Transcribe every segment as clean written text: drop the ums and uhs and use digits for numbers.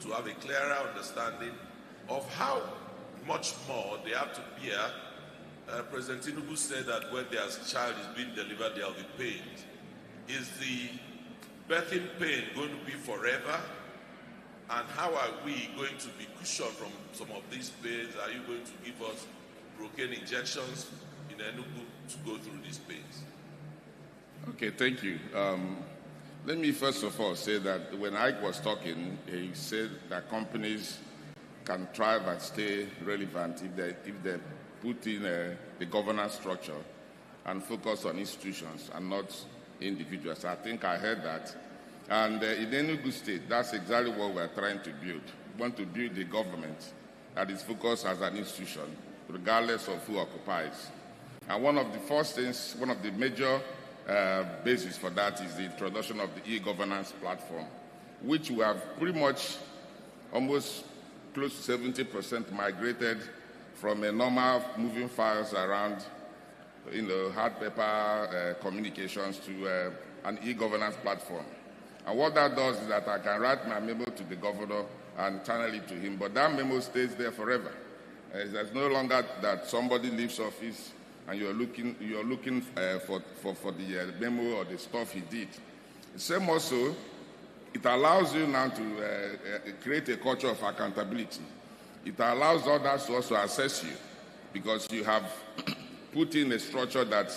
to have a clearer understanding of how much more they have to bear. President Tinubu said that when their child is being delivered, they'll be paid. Is the birthing pain going to be forever? And how are we going to be cushioned from some of these pains? Are you going to give us broken injections in Enugu to go through these pains? Okay, thank you. Let me first of all say that when Ike was talking, he said that companies can thrive and stay relevant if they put in the governance structure and focus on institutions and not individuals. I think I heard that. And in Enugu State, that's exactly what we're trying to build. We want to build a government that is focused as an institution, regardless of who occupies. And one of the first things, one of the major basis for that is the introduction of the e-governance platform, which we have pretty much almost close to 70% migrated from a normal moving files around, hard paper communications to an e-governance platform. And what that does is that I can write my memo to the governor and channel it to him, but that memo stays there forever. There's no longer that somebody leaves office and you're looking for the memo or the stuff he did. Same also, it allows you now to create a culture of accountability. It allows others to also assess you because you have put in a structure that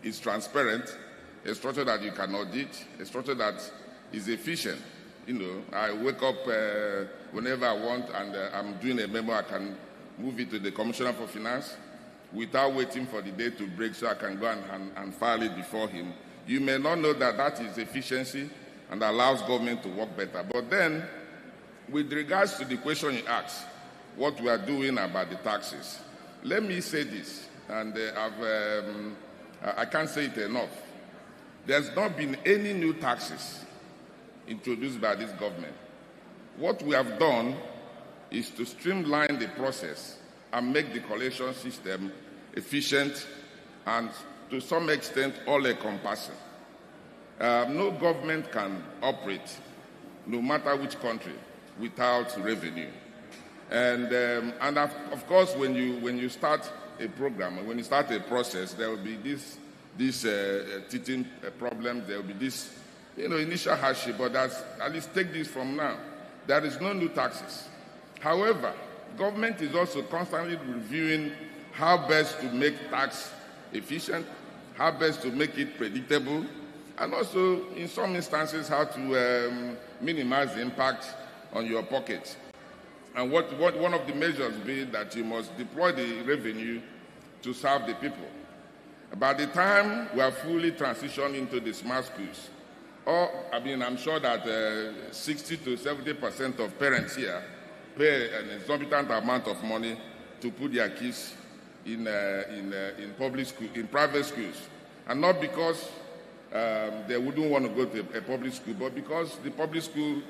is transparent, a structure that you can audit, a structure that is efficient. I wake up whenever I want and I'm doing a memo, I can move it to the Commissioner for Finance without waiting for the day to break so I can go and file it before him. You may not know that that is efficiency and allows government to work better. But then, with regards to the question you asked, what we are doing about the taxes, let me say this, and I can't say it enough. There's not been any new taxes introduced by this government. What we have done is to streamline the process and make the collection system efficient and to some extent all-encompassing. No government can operate, no matter which country, without revenue. And of course, when you start a program, when you start a process, there will be these teething problems. There will be this, initial hardship. But at least take this from now. There is no new taxes. However, government is also constantly reviewing how best to make tax efficient, how best to make it predictable, and also, in some instances, how to minimize the impact on your pocket. And what one of the measures be that you must deploy the revenue to serve the people. By the time we are fully transitioned into the smart schools, I'm sure that 60 to 70% of parents here pay an exorbitant amount of money to put their kids in public school, in private schools, and not because they wouldn't want to go to a public school, but because the public school,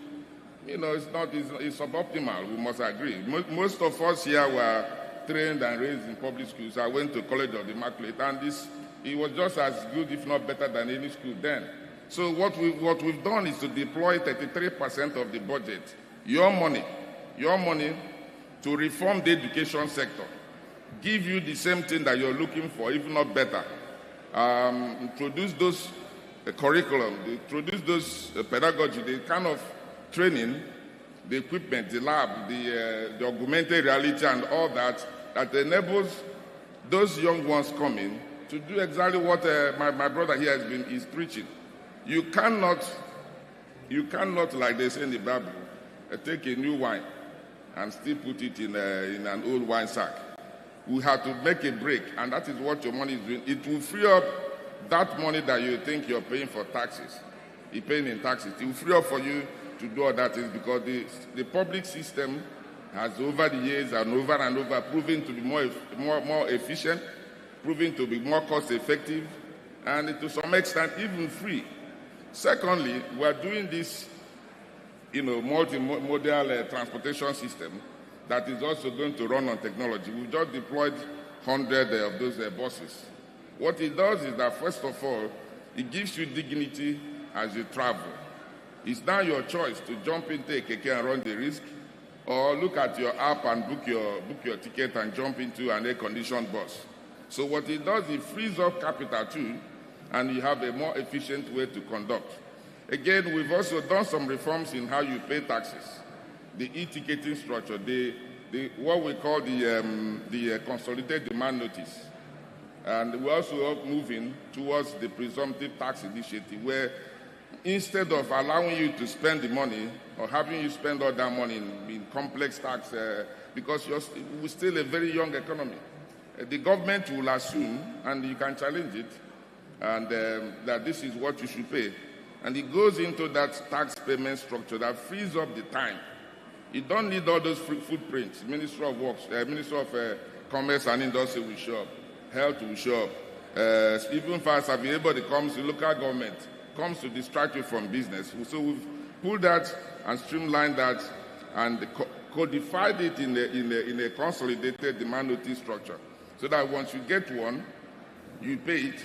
it's suboptimal. We must agree. Most of us here were trained and raised in public schools. I went to College of the Immaculate, and it was just as good, if not better, than any school then. So what we've done is to deploy 33% of the budget, your money, to reform the education sector, give you the same thing that you're looking for, if not better. Introduce those curriculum, introduce those pedagogy, the kind of training, the equipment, the lab, the augmented reality and all that enables those young ones coming to do exactly what my brother here is preaching. You cannot, like they say in the Bible, take a new wine and still put it in an old wine sack. We have to make a break, and that is what your money is doing. It will free up that money that you think you're paying for taxes. You're paying in taxes. It will free up for you to do all that things because the public system has over the years and over proven to be more efficient, proven to be more cost effective, and to some extent even free. Secondly, we are doing this multimodal transportation system that is also going to run on technology. We just deployed 100 of those buses. What it does is that, first of all, it gives you dignity as you travel. It's now your choice to jump into a keke and run the risk, or look at your app and book your ticket and jump into an air-conditioned bus. So what it does, it frees up capital too, and you have a more efficient way to conduct. Again, we've also done some reforms in how you pay taxes. The e-ticketing structure, what we call the consolidated demand notice. And we're also moving towards the presumptive tax initiative, where instead of allowing you to spend the money or having you spend all that money in complex tax, because we're still a very young economy, the government will assume, and you can challenge it, and that this is what you should pay. And it goes into that tax payment structure that frees up the time. You don't need all those footprints. Minister of Works, Minister of Commerce and Industry will show up. Health will show up. Even fast, everybody comes to local government, comes to distract you from business. So we've pulled that and streamlined that and codified it in a consolidated demand notice structure. So that once you get one, you pay it,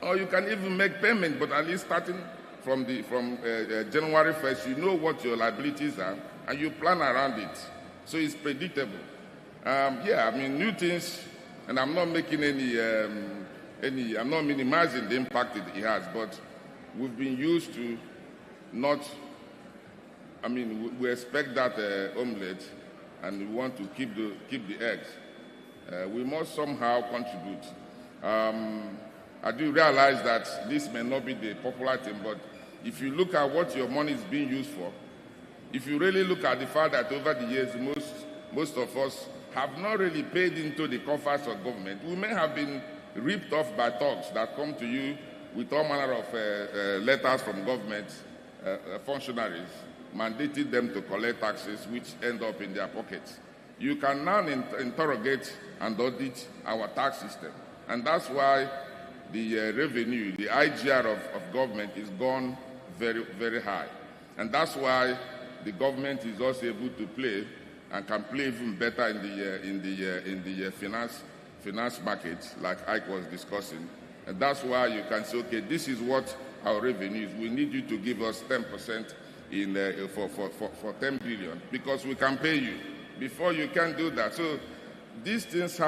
or you can even make payment, but at least starting from January 1st, you know what your liabilities are, and you plan around it. So it's predictable. New things, and I'm not making I'm not minimizing the impact it has, but we've been used to we expect that omelette, and we want to keep the eggs. We must somehow contribute. I do realize that this may not be the popular thing, but if you look at what your money is being used for, if you really look at the fact that over the years, most of us have not really paid into the coffers of government, we may have been ripped off by thugs that come to you with all manner of letters from government functionaries, mandating them to collect taxes which end up in their pockets. You can now interrogate and audit our tax system. And that's why the revenue, the IGR of government is gone very, very high. And that's why the government is also able to play and can play even better in the finance market, like Ike was discussing. And that's why you can say, okay, this is what our revenue is. We need you to give us 10% for 10 billion, because we can pay you. Before you can do that. So these things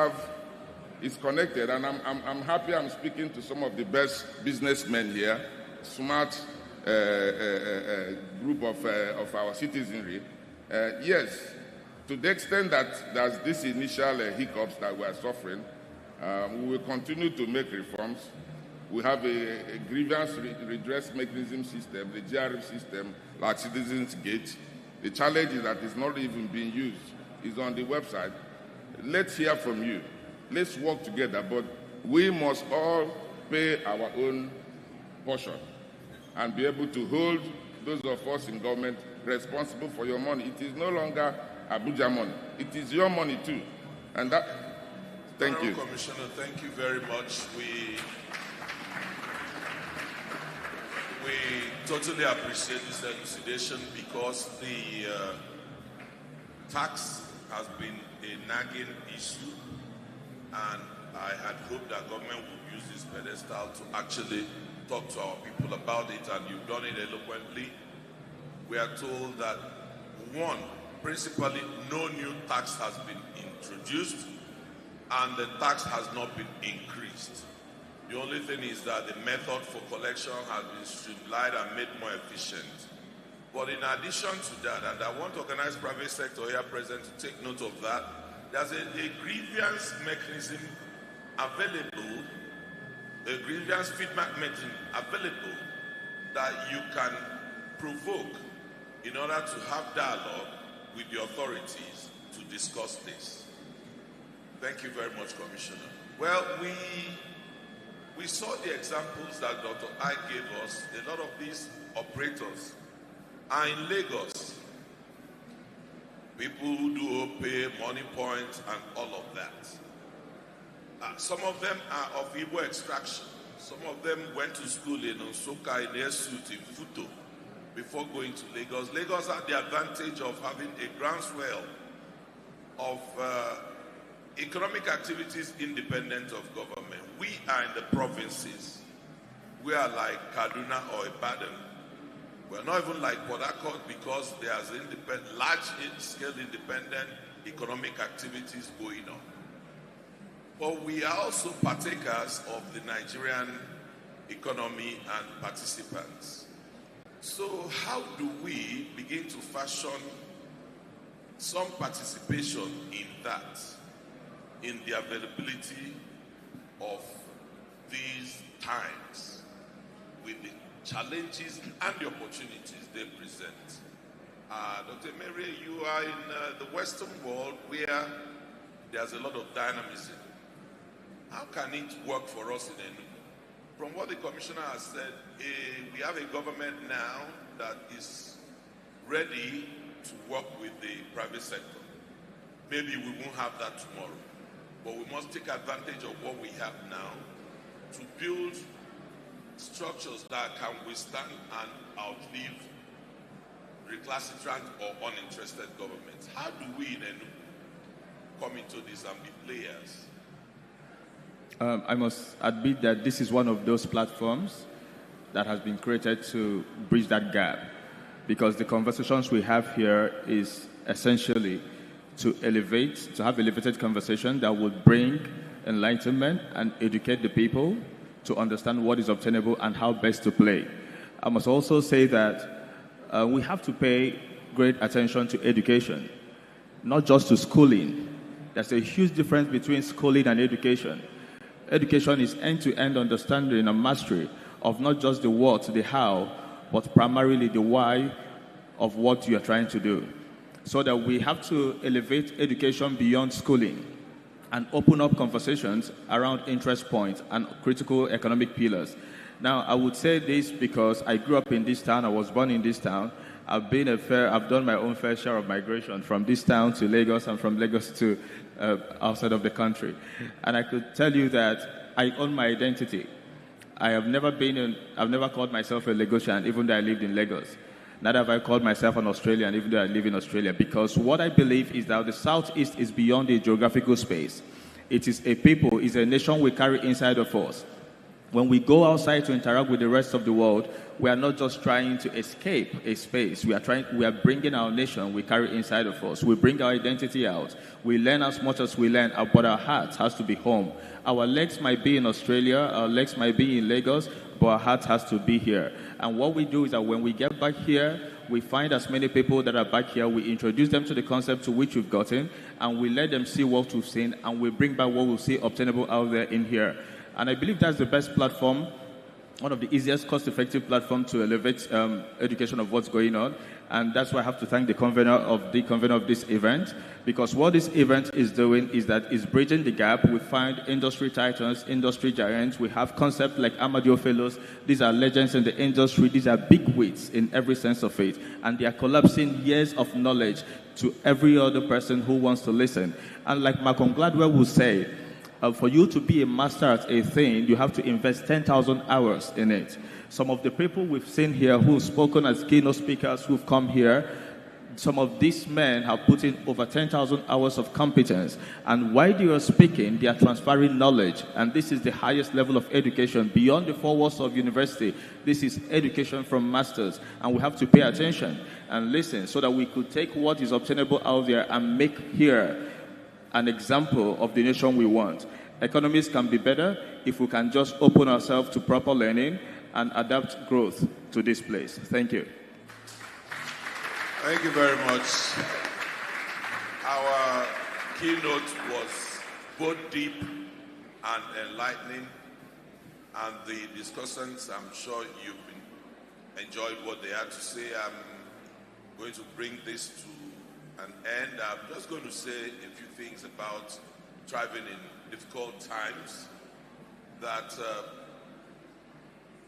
it's connected, and I'm happy I'm speaking to some of the best businessmen here, smart group of our citizenry. Yes, to the extent that there's this initial hiccups that we are suffering, we will continue to make reforms. We have a grievance redress mechanism system, the GRM system, like Citizens Gate. The challenge is that it's not even being used. It's on the website. Let's hear from you. Let's work together, but we must all pay our own portion and be able to hold those of us in government responsible for your money. It is no longer Abuja money. It is your money too. And that, thank you. Commissioner, thank you very much. We totally appreciate this elucidation, because the tax has been a nagging issue, and I had hoped that government would use this pedestal to actually talk to our people about it, and you've done it eloquently. We are told that, one, principally, no new tax has been introduced, and the tax has not been increased. The only thing is that the method for collection has been streamlined and made more efficient. But in addition to that, and I want organized private sector here present to take note of that, there's a grievance mechanism available, a grievance feedback mechanism available that you can provoke in order to have dialogue with the authorities to discuss this. Thank you very much, Commissioner. Well, we saw the examples that Dr. I gave us. A lot of these operators are in Lagos. People who do pay money points and all of that. Some of them are of Igbo extraction. Some of them went to school in Nsukka, in Esut, in Futo, before going to Lagos. Lagos had the advantage of having a groundswell of economic activities independent of government. We are in the provinces. We are like Kaduna or Ibadan. We're not even like Port Harcourt because there's large-scale independent economic activities going on. But we are also partakers of the Nigerian economy and participants. So how do we begin to fashion some participation in that, in the availability of these times with the challenges and the opportunities they present? Dr. Mary, you are in the Western world where there's a lot of dynamism. How can it work for us in Enugu? From what the commissioner has said, we have a government now that is ready to work with the private sector. Maybe we won't have that tomorrow, but we must take advantage of what we have now to build structures that can withstand and outlive recalcitrant or uninterested governments. How do we in Enugu come into this and be players? I must admit that this is one of those platforms that has been created to bridge that gap, because the conversations we have here is essentially to have elevated conversation that would bring enlightenment and educate the people to understand what is obtainable and how best to play. I must also say that we have to pay great attention to education, not just to schooling. There's a huge difference between schooling and education. Education is end-to-end understanding and mastery of not just the what, the how, but primarily the why of what you are trying to do. So that we have to elevate education beyond schooling and open up conversations around interest points and critical economic pillars. Now, I would say this because I grew up in this town, I was born in this town. I've done my own fair share of migration from this town to Lagos and from Lagos to outside of the country. And I could tell you that I own my identity. I've never called myself a Lagosian, even though I lived in Lagos. Neither have I called myself an Australian, even though I live in Australia, because what I believe is that the Southeast is beyond a geographical space. It is a people, it's a nation we carry inside of us. When we go outside to interact with the rest of the world, we are not just trying to escape a space. We are bringing our nation we carry inside of us. We bring our identity out. We learn as much as we learn, but our heart has to be home. Our legs might be in Australia, our legs might be in Lagos, but our heart has to be here. And what we do is that when we get back here, we find as many people that are back here, we introduce them to the concept to which we've gotten, and we let them see what we've seen, and we bring back what we see obtainable out there in here. And I believe that's the best platform, one of the easiest cost-effective platforms to elevate education of what's going on. And that's why I have to thank the convener of this event, because what this event is doing is that it's bridging the gap. We find industry titans, industry giants. We have concepts like Amadeo Fellows. These are legends in the industry. These are big wigs in every sense of it. And they are collapsing years of knowledge to every other person who wants to listen. And like Malcolm Gladwell will say, for you to be a master at a thing, you have to invest 10,000 hours in it. Some of the people we've seen here who've spoken as keynote speakers who've come here, some of these men have put in over 10,000 hours of competence. And while they are speaking, they are transferring knowledge. And this is the highest level of education beyond the four walls of university. This is education from masters. And we have to pay attention and listen so that we could take what is obtainable out there and make here an example of the nation we want. Economies can be better if we can just open ourselves to proper learning and adapt growth to this place. Thank you. Thank you very much. Our keynote was both deep and enlightening, and the discussants, I'm sure you've enjoyed what they had to say. I'm going to bring this to an end. I'm just going to say a few things about thriving in difficult times, that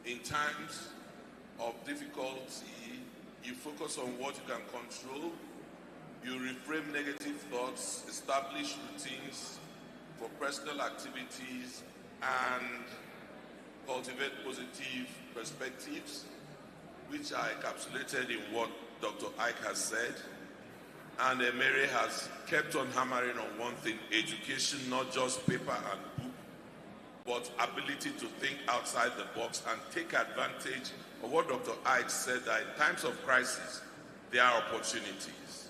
in times of difficulty, you focus on what you can control, you reframe negative thoughts, establish routines for personal activities, and cultivate positive perspectives, which are encapsulated in what Dr. Ike has said. And Mary has kept on hammering on one thing: education, not just paper and book, but ability to think outside the box and take advantage of what Dr. Ike said, that in times of crisis, there are opportunities.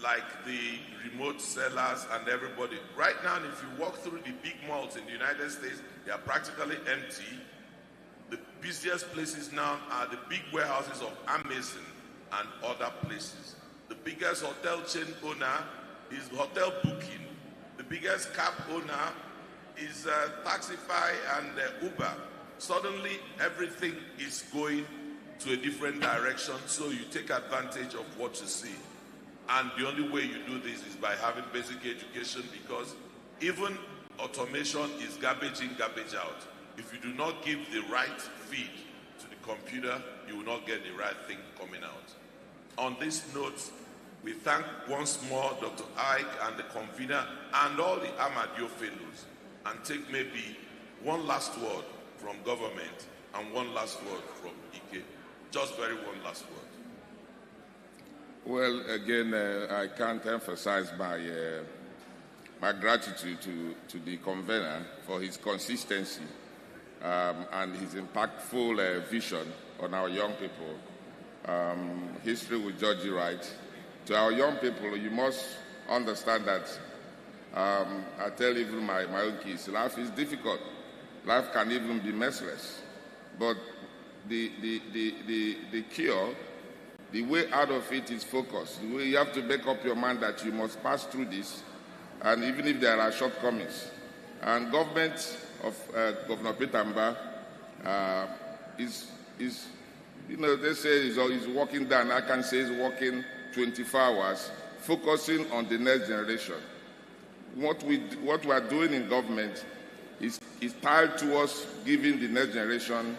Like the remote sellers and everybody. Right now, if you walk through the big malls in the United States, they are practically empty. The busiest places now are the big warehouses of Amazon and other places. The biggest hotel chain owner is hotel booking. The biggest cab owner is Taxify and Uber. Suddenly, everything is going to a different direction, so you take advantage of what you see. And the only way you do this is by having basic education, because even automation is garbage in, garbage out. If you do not give the right feed to the computer, you will not get the right thing coming out. On this note, we thank once more Dr. Ike and the convener and all the Amadeo fellows, and take maybe one last word from government and one last word from Ike. Just very one last word. Well, again, I can't emphasize my gratitude to the convener for his consistency and his impactful vision on our young people. History will judge you right. To our young people, you must understand that I tell even my own kids, life is difficult. Life can even be merciless. But the cure, the way out of it is focus. The way you have to make up your mind that you must pass through this, and even if there are shortcomings. And government of Governor Pitamba is, you know, they say he's working down. I can say he's working 24 hours, focusing on the next generation. What we are doing in government is tied towards giving the next generation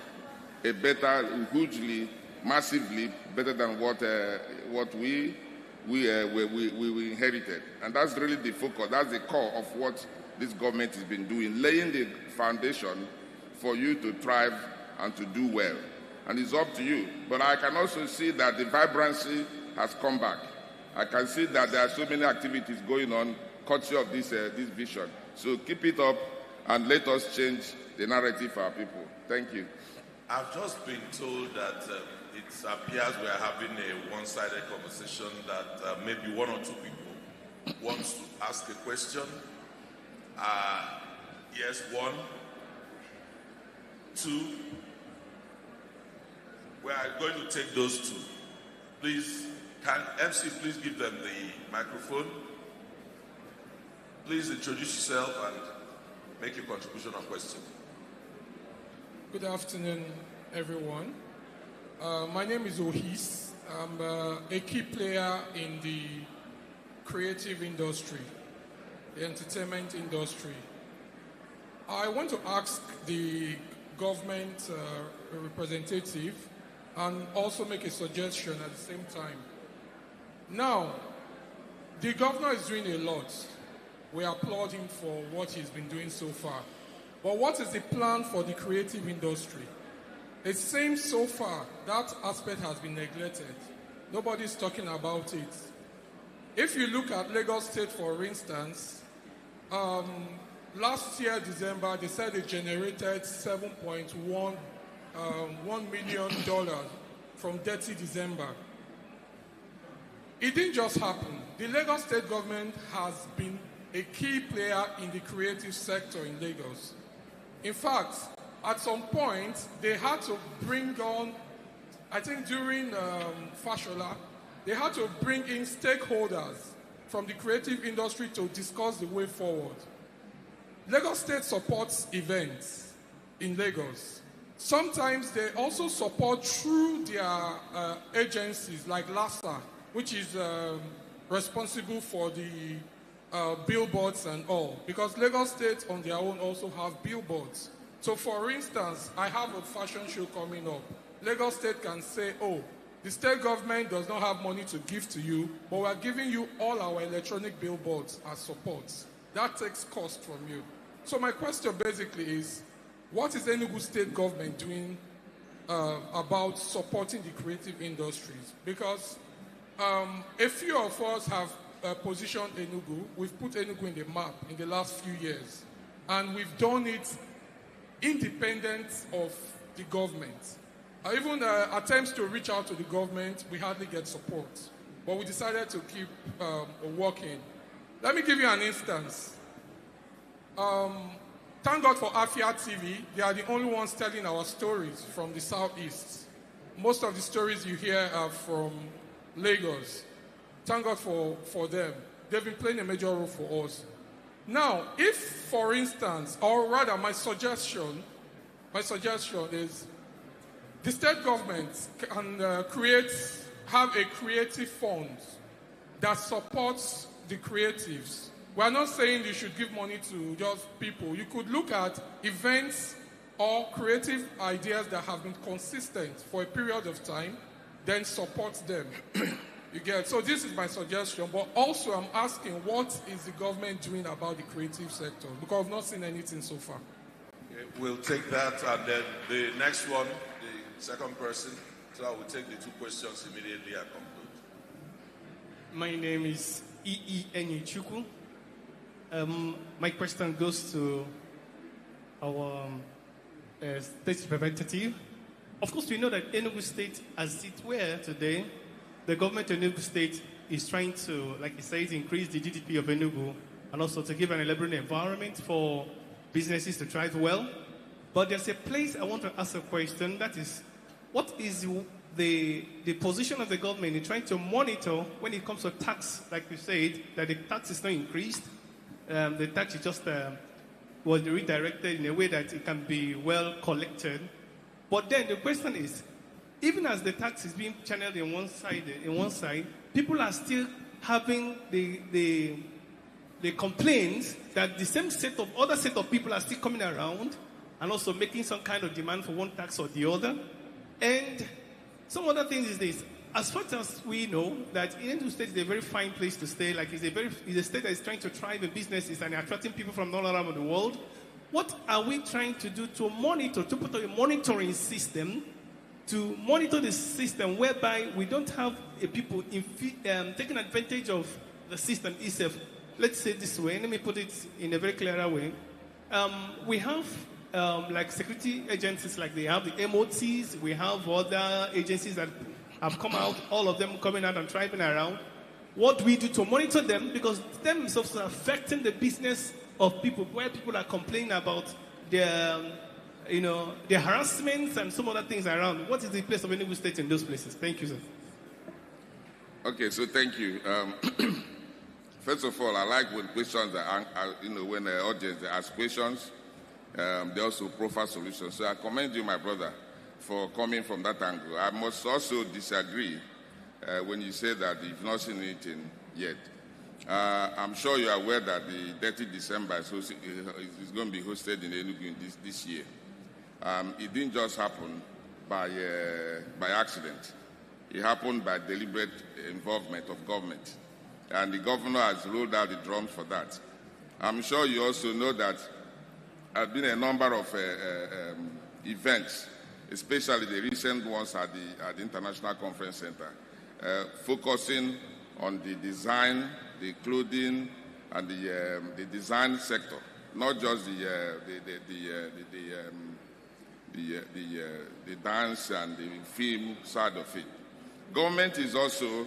a better, hugely, massively better than what we inherited. And that's really the focus. That's the core of what this government has been doing, laying the foundation for you to thrive and to do well. And it's up to you. But I can also see that the vibrancy has come back. I can see that there are so many activities going on courtesy of this vision. So keep it up and let us change the narrative for our people. Thank you. I've just been told that it appears we are having a one-sided conversation, that maybe one or two people want to ask a question. Yes, 1, 2. We are going to take those 2. Please, can MC please give them the microphone? Please introduce yourself and make your contribution or question. Good afternoon, everyone. My name is Ohis. I'm a key player in the creative industry, the entertainment industry. I want to ask the government representative and also make a suggestion at the same time. Now, the governor is doing a lot. We applaud him for what he's been doing so far. But what is the plan for the creative industry? It seems so far that aspect has been neglected. Nobody's talking about it. If you look at Lagos State, for instance, last year, December, they said they generated $7.1 million from Dirty December. It didn't just happen. The Lagos State government has been a key player in the creative sector in Lagos. In fact, at some point, they had to bring on, I think during Fashola, they had to bring in stakeholders from the creative industry to discuss the way forward. Lagos State supports events in Lagos. Sometimes they also support through their agencies like LASA, which is responsible for the billboards and all, because Lagos State on their own also have billboards. So for instance, I have a fashion show coming up. Lagos State can say, oh, the state government does not have money to give to you, but we're giving you all our electronic billboards as support. That takes cost from you. So my question basically is, what is Enugu State government doing about supporting the creative industries? Because a few of us have positioned Enugu. We've put Enugu in the map in the last few years. And we've done it independent of the government. Even attempts to reach out to the government, we hardly get support. But we decided to keep working. Let me give you an instance. Thank God for Afia TV. They are the only ones telling our stories from the Southeast. Most of the stories you hear are from Lagos. Thank God for them. They've been playing a major role for us. Now, if, for instance, or rather my suggestion is the state government can have a creative fund that supports the creatives. We are not saying you should give money to just people. You could look at events or creative ideas that have been consistent for a period of time, then support them. You get? So this is my suggestion, but also I'm asking, what is the government doing about the creative sector? Because I've not seen anything so far. Okay, we'll take that, and then the next one, the second person. So I will take the two questions immediately and conclude. My name is Enyichukwu. My question goes to our state representative. Of course, we know that Enugu State, as it were today, the government of Enugu State is trying to, like he says, increase the GDP of Enugu and also to give an elaborate environment for businesses to thrive well. But there's a place I want to ask a question, that is, what is the position of the government in trying to monitor when it comes to tax, like we said, that the tax is not increased, the tax is just was redirected in a way that it can be well collected. But then the question is, even as the tax is being channeled in one side, people are still having the complaints that the same other set of people are still coming around and also making some kind of demand for one tax or the other. And some other thing is this: as far as we know, that Enugu State is a very fine place to stay. Like it's a state that is trying to thrive in businesses and attracting people from all around the world. What are we trying to do to monitor, to put a monitoring system, to monitor the system whereby we don't have people taking advantage of the system itself? Let's say this way. Let me put it in a very clearer way. We have like security agencies, like they have the MOTs. We have other agencies that have come out, all of them coming out and thriving around. What do we do to monitor them? Because themselves are affecting the business of people, where people are complaining about their harassment and some other things around. What is the place of Enugu State in those places? Thank you, sir. Okay, so thank you. First of all, I like when questions when the audience they ask questions, they also profile solutions. So I commend you, my brother, for coming from that angle. I must also disagree when you say that you've not seen anything yet. I'm sure you are aware that the 30th December is going to be hosted in Enugu this year. It didn't just happen by accident. It happened by deliberate involvement of government. And the governor has rolled out the drums for that. I'm sure you also know that there have been a number of events, especially the recent ones at the International Conference Center, focusing on the design, the clothing, and the design sector, not just the dance and the film side of it. Government is also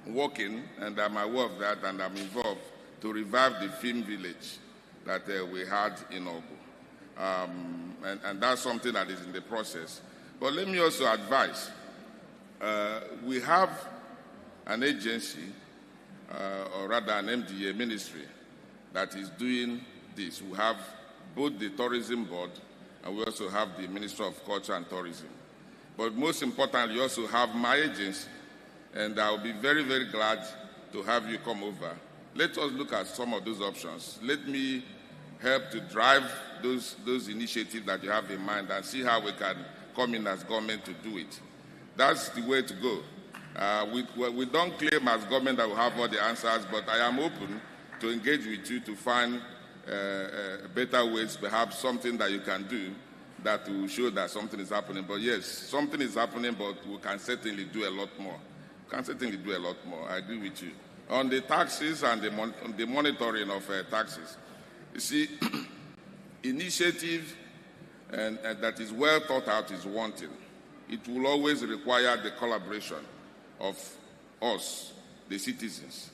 working, and I'm aware of that, and I'm involved to revive the film village that we had in Ogu. And that's something that is in the process. But let me also advise, we have an agency, or rather an MDA ministry, that is doing this. We have both the tourism board, and we also have the Ministry of Culture and Tourism. But most importantly, you also have my agency, and I will be very, very glad to have you come over. Let us look at some of those options. Let me help to drive those initiatives that you have in mind and see how we can come in as government to do it. That's the way to go. We don't claim as government that we have all the answers, but I am open to engage with you to find better ways, perhaps something that you can do that will show that something is happening. But yes, something is happening, but we can certainly do a lot more. I agree with you. On the taxes and the monitoring of taxes, you see, initiative and that is well thought out is one thing. It will always require the collaboration of us, the citizens.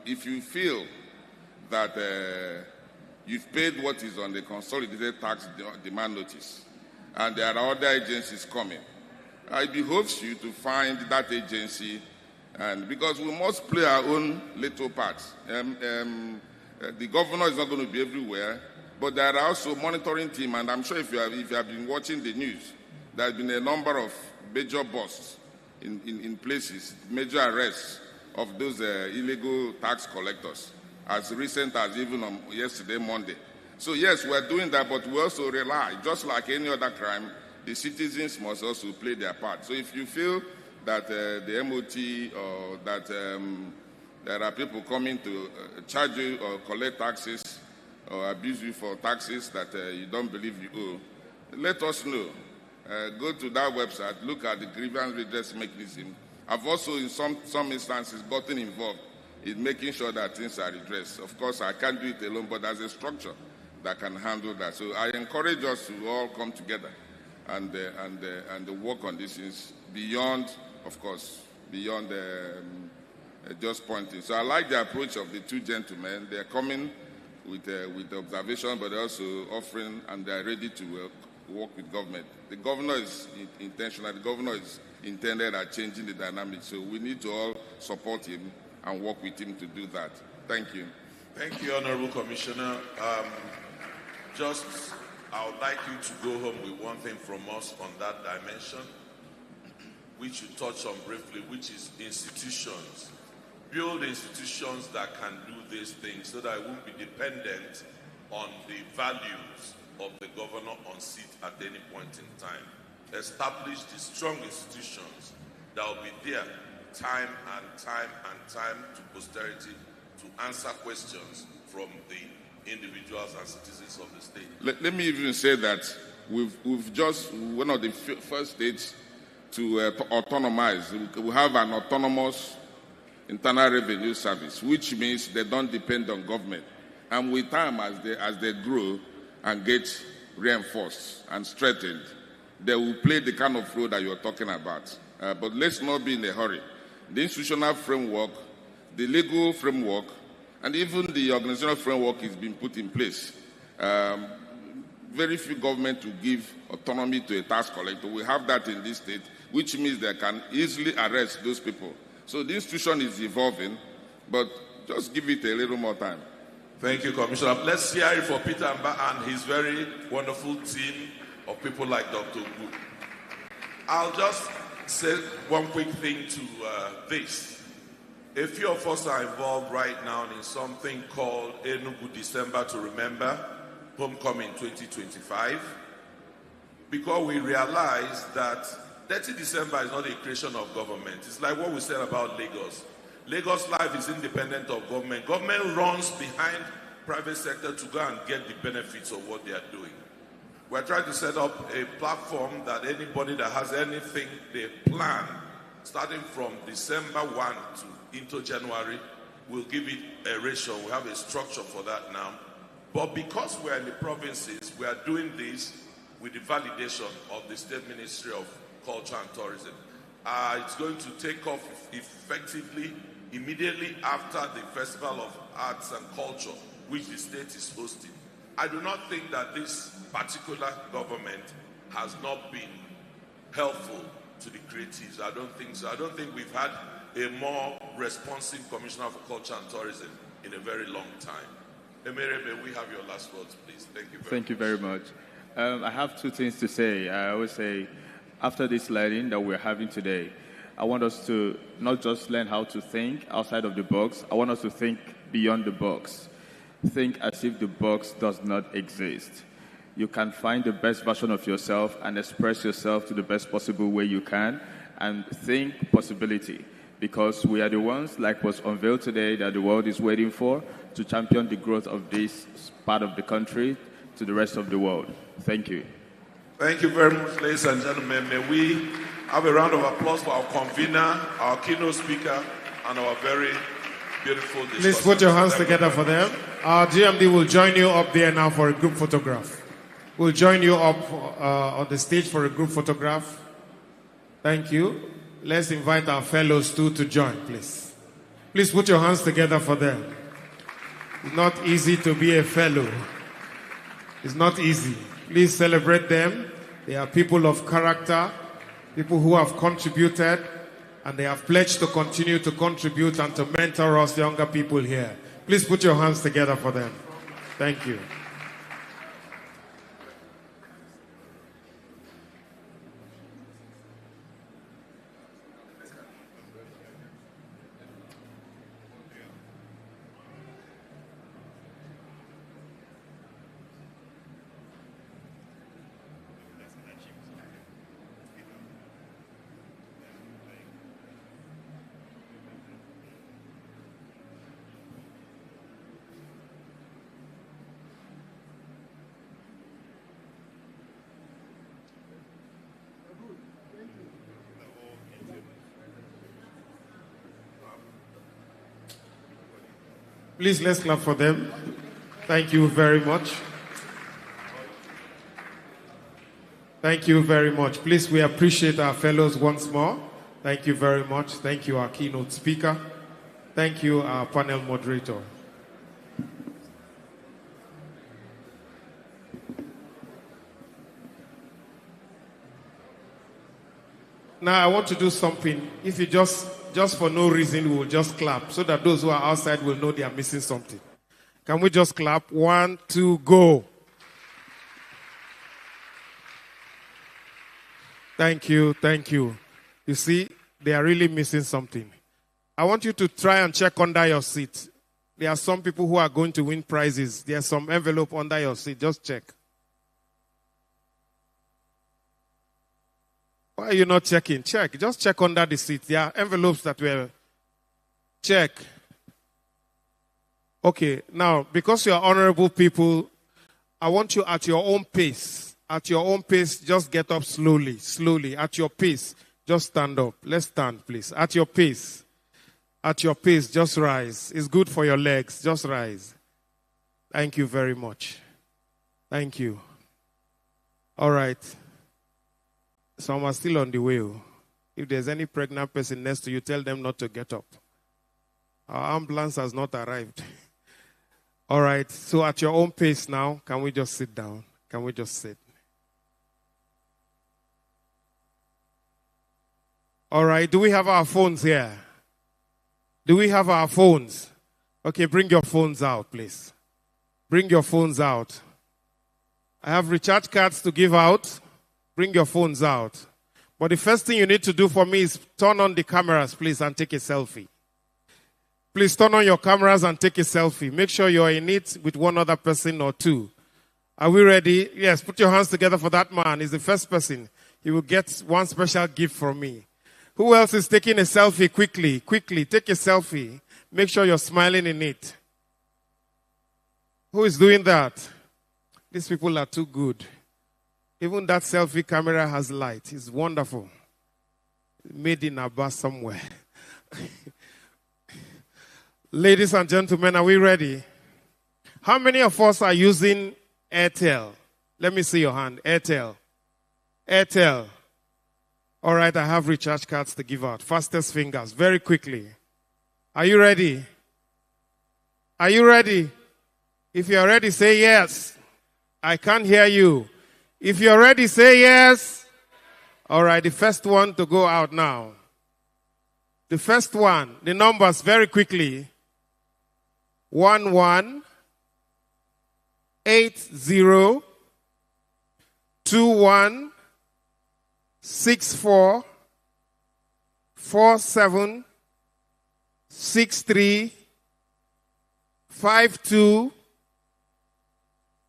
If you feel that you've paid what is on the consolidated tax demand notice, and there are other agencies coming, it behoves you to find that agency, and because we must play our own little part. The governor is not going to be everywhere, but there are also monitoring team, and I'm sure if you have been watching the news, there has been a number of major busts in places, major arrests of those illegal tax collectors, as recent as even on yesterday, Monday. So yes, we're doing that, but we also rely, just like any other crime, the citizens must also play their part. So if you feel that the MOT or that there are people coming to charge you or collect taxes or abuse you for taxes that you don't believe you owe, let us know. Go to that website, look at the grievance redress mechanism. I've also, in some instances, gotten involved in making sure that things are redressed. Of course, I can't do it alone, but there's a structure that can handle that. So I encourage us to all come together and work on these things beyond, of course, beyond just pointing. So I like the approach of the two gentlemen. They're coming with observation, but also offering, and they're ready to work with government. The governor is intentional. The governor is intended at changing the dynamics. So we need to all support him and work with him to do that. Thank you. Thank you, Honorable Commissioner. I would like you to go home with one thing from us on that dimension, which you touched on briefly, which is institutions. Build institutions that can do these things so that it won't be dependent on the values of the governor on seat at any point in time. Establish the strong institutions that will be there time and time to posterity to answer questions from the individuals and citizens of the state. Let me even say that we've just, one of the first states to autonomize. We have an autonomous internal revenue service, which means they don't depend on government. And with time, as they grow and get reinforced and strengthened, they will play the kind of role that you're talking about. But let's not be in a hurry. The institutional framework, the legal framework, and even the organizational framework is being put in place. Very few governments will give autonomy to a tax collector. We have that in this state, which means they can easily arrest those people. So the institution is evolving, but just give it a little more time. Thank you, Commissioner. Let's hear it for Peter Mba and his very wonderful team of people like Dr. Gu. I'll just say one quick thing to this. A few of us are involved right now in something called Enugu December to Remember, Homecoming 2025, because we realize that 30 December is not a creation of government. It's like what we said about Lagos. Lagos life is independent of government. Government runs behind private sector to go and get the benefits of what they are doing. We're trying to set up a platform that anybody that has anything they plan, starting from December 1 to into January, we'll give it a ratio. We have a structure for that now. But because we're in the provinces, we are doing this with the validation of the State Ministry of Culture and Tourism. It's going to take off effectively immediately after the Festival of Arts and Culture, which the state is hosting. I do not think that this particular government has not been helpful to the creatives. I don't think so. I don't think we've had a more responsive Commissioner for Culture and Tourism in a very long time. Emere, may we have your last words, please? Thank you very much. I have two things to say. I always say, after this learning that we're having today, I want us to not just learn how to think outside of the box. I want us to think beyond the box. Think as if the box does not exist. You can find the best version of yourself and express yourself to the best possible way you can, and think possibility. Because we are the ones, like was unveiled today, that the world is waiting for, to champion the growth of this part of the country to the rest of the world. Thank you. Thank you very much, ladies and gentlemen. May we have a round of applause for our convener, our keynote speaker, and our very beautiful discussion. Please put your hands together for them. Our GMD will join you up there now for a group photograph. We'll join you up on the stage for a group photograph. Thank you. Let's invite our fellows too to join, please. Please put your hands together for them. It's not easy to be a fellow. It's not easy. Please celebrate them. They are people of character, people who have contributed, and they have pledged to continue to contribute and to mentor us younger people here. Please put your hands together for them. Thank you. Please, let's clap for them. Thank you very much. Thank you very much. Please, we appreciate our fellows once more. Thank you very much. Thank you, our keynote speaker. Thank you, our panel moderator. Now, I want to do something. If you just for no reason, we will just clap so that those who are outside will know they are missing something. Can we just clap? 1, 2, go. Thank you, thank you. You see, they are really missing something. I want you to try and check under your seat. There are some people who are going to win prizes. There's some envelope under your seat. Just check. Why are you not checking? Check. Just check under the seat. There are envelopes that were... Check. Okay, now, because you are honorable people, I want you at your own pace. At your own pace, just get up slowly, slowly. At your pace, just stand up. Let's stand, please. At your pace. At your pace, just rise. It's good for your legs. Just rise. Thank you very much. Thank you. All right. Some are still on the way. If there's any pregnant person next to you, tell them not to get up. Our ambulance has not arrived. All right. So at your own pace now, can we just sit down? Can we just sit? All right. Do we have our phones here? Do we have our phones? Okay, bring your phones out, please. Bring your phones out. I have recharge cards to give out. Bring your phones out. But the first thing you need to do for me is turn on the cameras, please, and take a selfie. Please turn on your cameras and take a selfie. Make sure you're in it with one other person or two. Are we ready? Yes, put your hands together for that man. He's the first person. He will get one special gift from me. Who else is taking a selfie? Quickly, quickly, take a selfie. Make sure you're smiling in it. Who is doing that? These people are too good. Even that selfie camera has light. It's wonderful. Made in a bus somewhere. Ladies and gentlemen, are we ready? How many of us are using Airtel? Let me see your hand. Airtel. Airtel. All right, I have recharge cards to give out. Fastest fingers, very quickly. Are you ready? Are you ready? If you're ready, say yes. I can't hear you. If you're ready, say yes. All right, the first one to go out now. The first one, the numbers very quickly. 11 80 21 64 47 63 52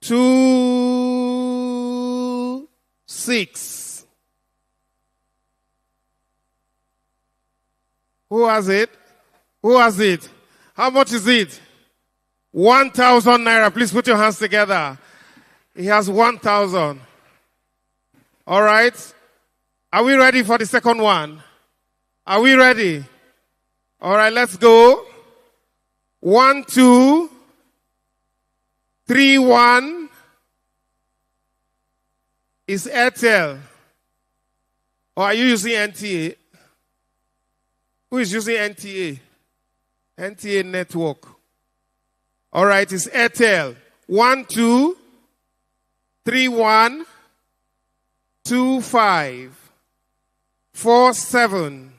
26. Who has it? Who has it? How much is it? 1,000 naira. Please put your hands together. He has 1,000. All right. Are we ready for the second one? Are we ready? All right, let's go. 1 2 3 1 is Airtel. Or are you using NTA? Who is using NTA? NTA network. All right, it's Airtel. 1231-25-47-02.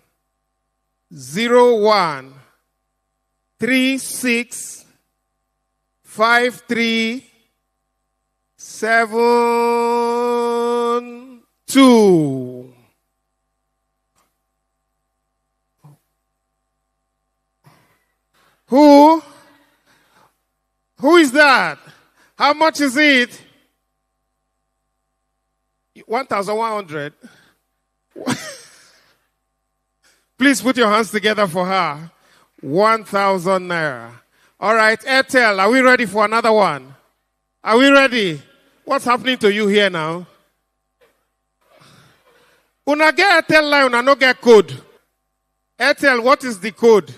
Who is that? How much is it? 1,100. Please put your hands together for her. 1,000 naira. All right, Airtel, are we ready for another one? Are we ready? What's happening to you here now? Una get Airtel line, una no get code. Airtel, what is the code?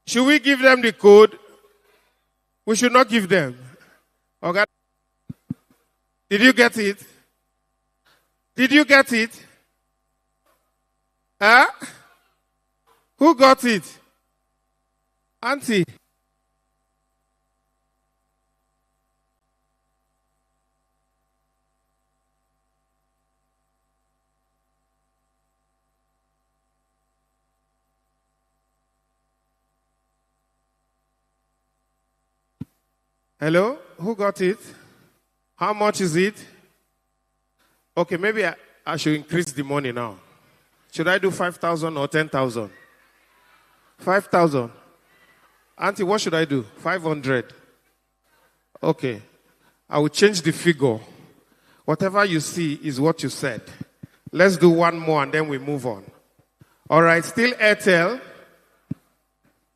Should we give them the code? We should not give them. Okay. Did you get it? Did you get it? Huh? Who got it? Auntie. Hello? Who got it? How much is it? Okay, maybe I should increase the money now. Should I do 5,000 or 10,000? 5,000. Auntie, what should I do? 500. Okay. I will change the figure. Whatever you see is what you said. Let's do one more and then we move on. All right, still Airtel.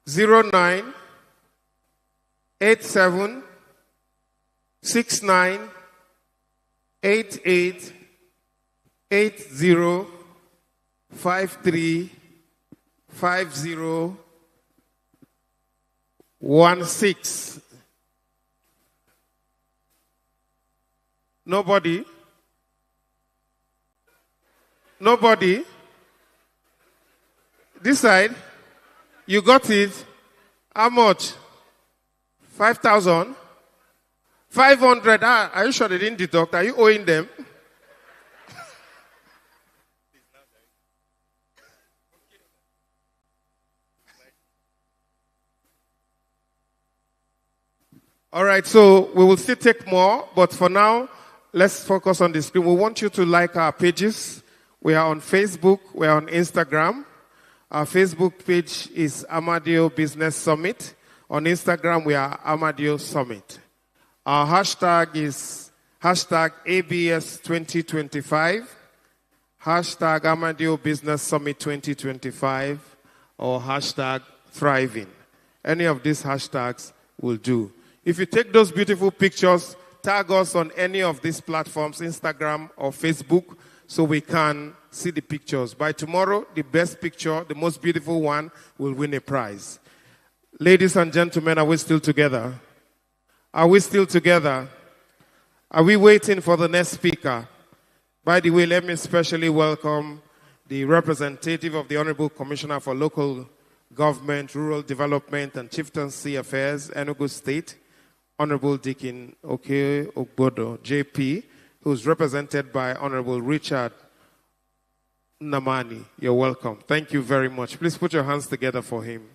09 87 69 88 80 53 50 16. Nobody? Nobody? This side? You got it? How much? 5,000? 500. Are you sure they didn't deduct? Are you owing them? All right, so we will still take more, but for now, let's focus on the screen. We want you to like our pages. We are on Facebook. We are on Instagram. Our Facebook page is Amadeo Business Summit. On Instagram, we are Amadeo Summit. Our hashtag is hashtag ABS 2025, hashtag Amadeo Business Summit 2025, or hashtag Thriving. Any of these hashtags will do. If you take those beautiful pictures, tag us on any of these platforms, Instagram or Facebook, so we can see the pictures. By tomorrow, the best picture, the most beautiful one, will win a prize. Ladies and gentlemen, are we still together? Are we still together? Are we waiting for the next speaker? By the way, let me especially welcome the representative of the Honorable Commissioner for Local Government, Rural Development and Chieftaincy Affairs, Enugu State, Honorable Deacon Oke Ogbodo, JP, who's represented by Honorable Richard Namani. You're welcome. Thank you very much. Please put your hands together for him.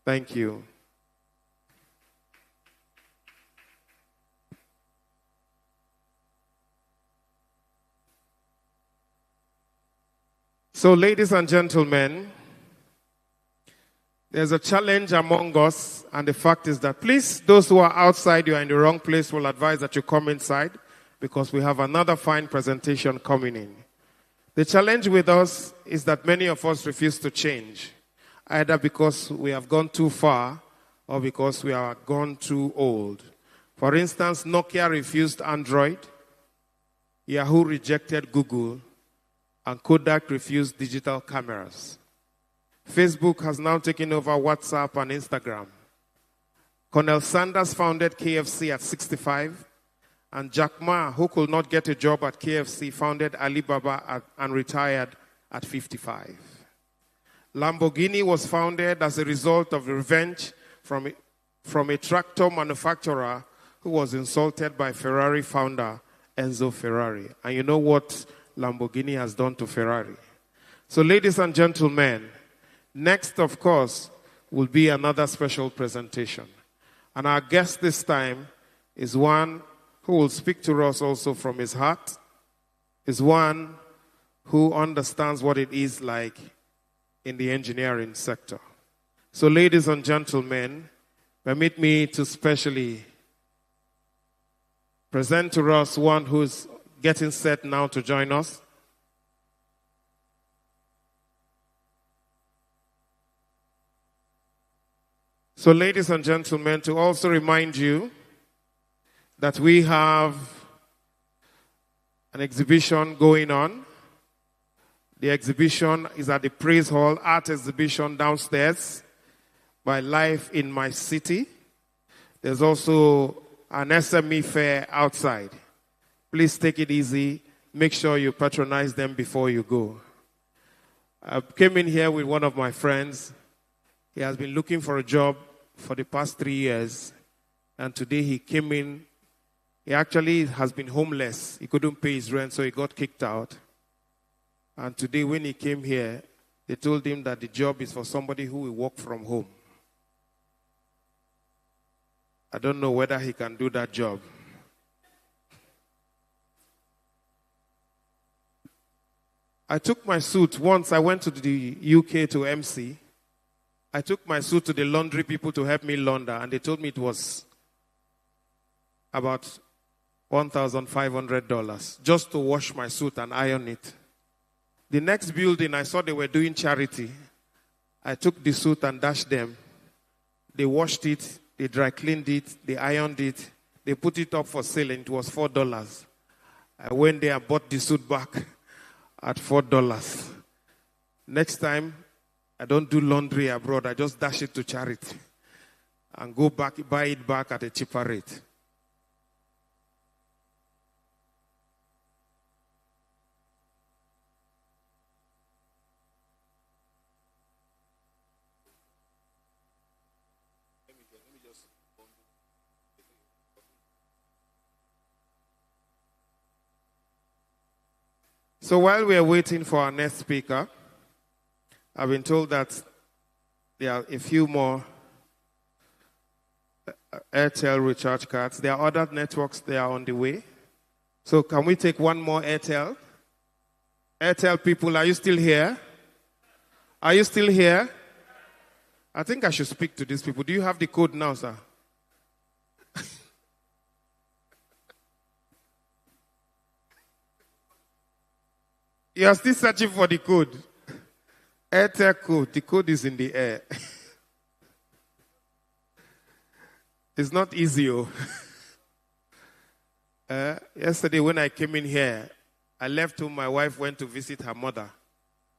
Thank you. So, ladies and gentlemen, there's a challenge among us, and the fact is that, please, those who are outside, you are in the wrong place, will advise that you come inside, because we have another fine presentation coming in. The challenge with us is that many of us refuse to change, either because we have gone too far or because we are gone too old. For instance, Nokia refused Android, Yahoo rejected Google, and Kodak refused digital cameras. Facebook has now taken over WhatsApp and Instagram. Colonel Sanders founded KFC at 65, And Jack Ma, who could not get a job at KFC, founded Alibaba and retired at 55. Lamborghini was founded as a result of revenge from a tractor manufacturer who was insulted by Ferrari founder Enzo Ferrari. And you know what Lamborghini has done to Ferrari. So, ladies and gentlemen, next, of course, will be another special presentation. And our guest this time is one who will speak to us also from his heart, is one who understands what it is like in the engineering sector. So, ladies and gentlemen, permit me to specially present to us one who's getting set now to join us. So, ladies and gentlemen, to also remind you that we have an exhibition going on. The exhibition is at the Praise Hall Art Exhibition downstairs by Life in My City. There's also an SME fair outside. Please take it easy. Make sure you patronize them before you go. I came in here with one of my friends. He has been looking for a job for the past 3 years. And today he came in. He actually has been homeless. He couldn't pay his rent, so he got kicked out. And today when he came here, they told him that the job is for somebody who will work from home. I don't know whether he can do that job. I took my suit. Once I went to the UK to MC. I took my suit to the laundry people to help me launder, and they told me it was about $1,500 just to wash my suit and iron it. The next building, I saw they were doing charity. I took the suit and dashed them. They washed it, they dry cleaned it, they ironed it, they put it up for sale, and it was $4. I went there and bought the suit back at $4. Next time, I don't do laundry abroad. I just dash it to charity and go back, buy it back at a cheaper rate. So while we are waiting for our next speaker, I've been told that there are a few more Airtel recharge cards. There are other networks that are on the way. So can we take one more Airtel? Airtel people, are you still here? Are you still here? I think I should speak to these people. Do you have the code now, sir? You are still searching for the code. Airtel code. The code is in the air. It's not easy. Yesterday when I came in here, I left home. My wife went to visit her mother.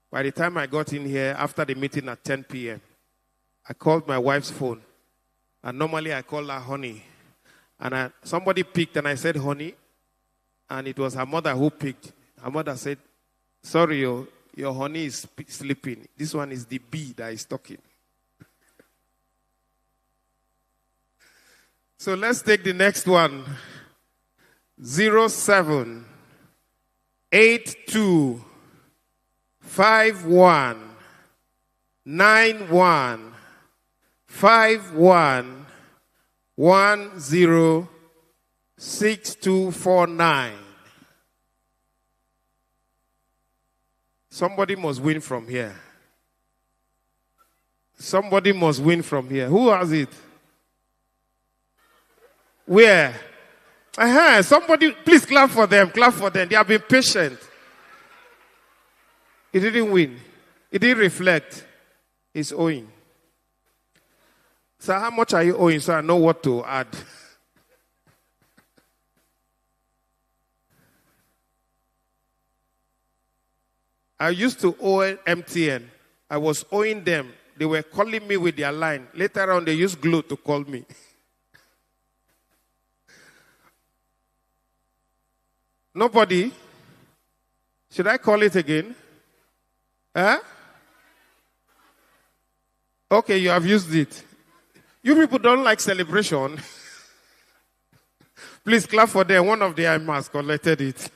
By the time I got in here, after the meeting at 10 p.m., I called my wife's phone. And normally I call her honey. And somebody picked and I said honey. And it was her mother who picked. Her mother said, sorry, your honey is sleeping. This one is the bee that is talking. So let's take the next one. 07 82 51 91 51 10 6249. Somebody must win from here. Somebody must win from here. Who has it? Where? Somebody, please clap for them. Clap for them. They have been patient. He didn't win. He didn't reflect. He's owing. So how much are you owing so I know what to add? I used to owe MTN. I was owing them. They were calling me with their line. Later on, they used Glo to call me. Nobody? Should I call it again? Huh? Okay, you have used it. You people don't like celebration. Please clap for them. One of the IMAs collected it.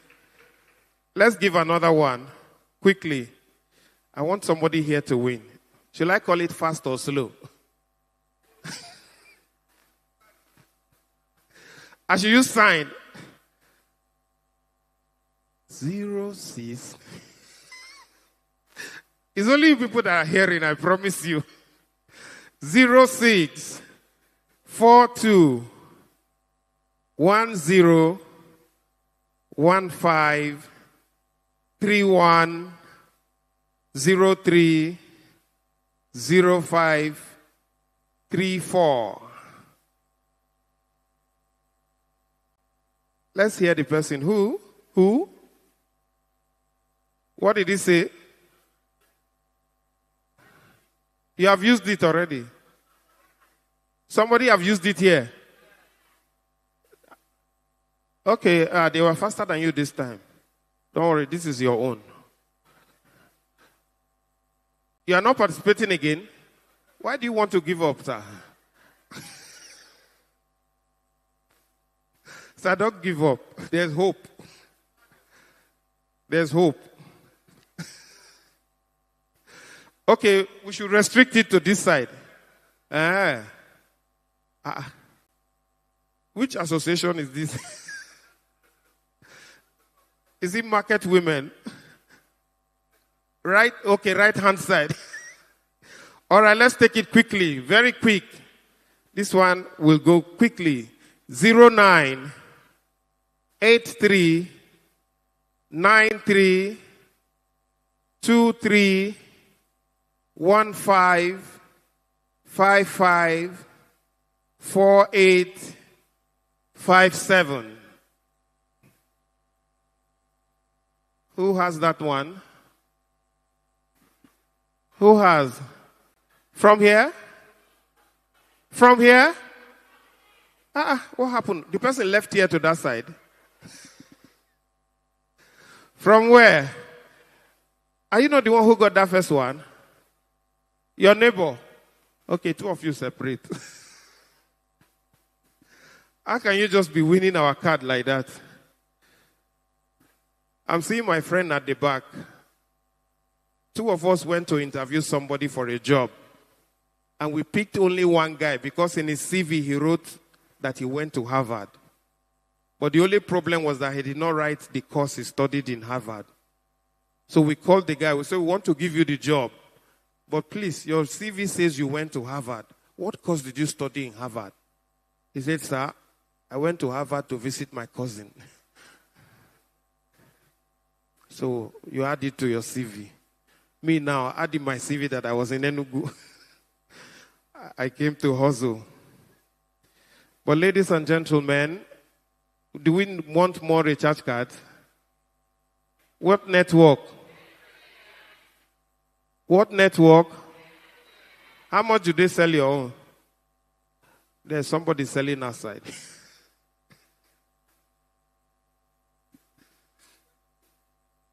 Let's give another one. Quickly. I want somebody here to win. Should I call it fast or slow? I should use sign. 06. It's only you people that are hearing, I promise you. 06 42 10 15 31 03 05 34. Let's hear the person. Who? Who? What did he say? You have used it already. Somebody have used it here. Okay, they were faster than you this time. Don't worry, this is your own. You are not participating again? Why do you want to give up, sir? Sir, don't give up. There's hope. There's hope. Okay, we should restrict it to this side. Which association is this? Is it Market Women? Right? Okay, right hand side. All right, let's take it quickly. Very quick. This one will go quickly. 09 83 93 23 15 55 48 57. Who has that one? Who has? From here? From here? What happened? The person left here to that side. From where? Are you not the one who got that first one? Your neighbor? Okay, two of you separate. How can you just be winning our card like that? I'm seeing my friend at the back. Two of us went to interview somebody for a job. And we picked only one guy because in his CV he wrote that he went to Harvard. But the only problem was that he did not write the course he studied in Harvard. So we called the guy. We said, we want to give you the job. But please, your CV says you went to Harvard. What course did you study in Harvard? He said, sir, I went to Harvard to visit my cousin. So you add it to your CV. Me now, adding my CV that I was in Enugu. I came to hustle. But ladies and gentlemen, do we want more recharge cards? What network? What network? How much do they sell your own? There's somebody selling outside.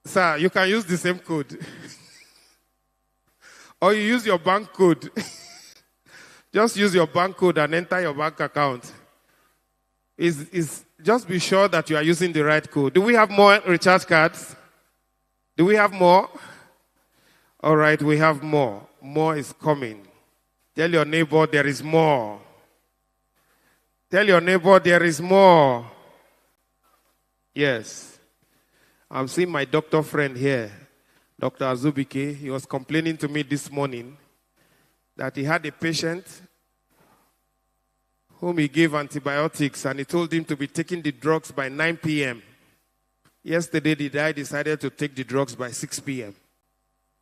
Sir, you can use the same code. Or you use your bank code. Just use your bank code and enter your bank account. Just be sure that you are using the right code. Do we have more recharge cards? Do we have more? All right, we have more. More is coming. Tell your neighbor there is more. Tell your neighbor there is more. Yes. I'm seeing my doctor friend here, Dr. Azubike. He was complaining to me this morning that he had a patient whom he gave antibiotics and he told him to be taking the drugs by 9 p.m. Yesterday, the guy decided to take the drugs by 6 p.m.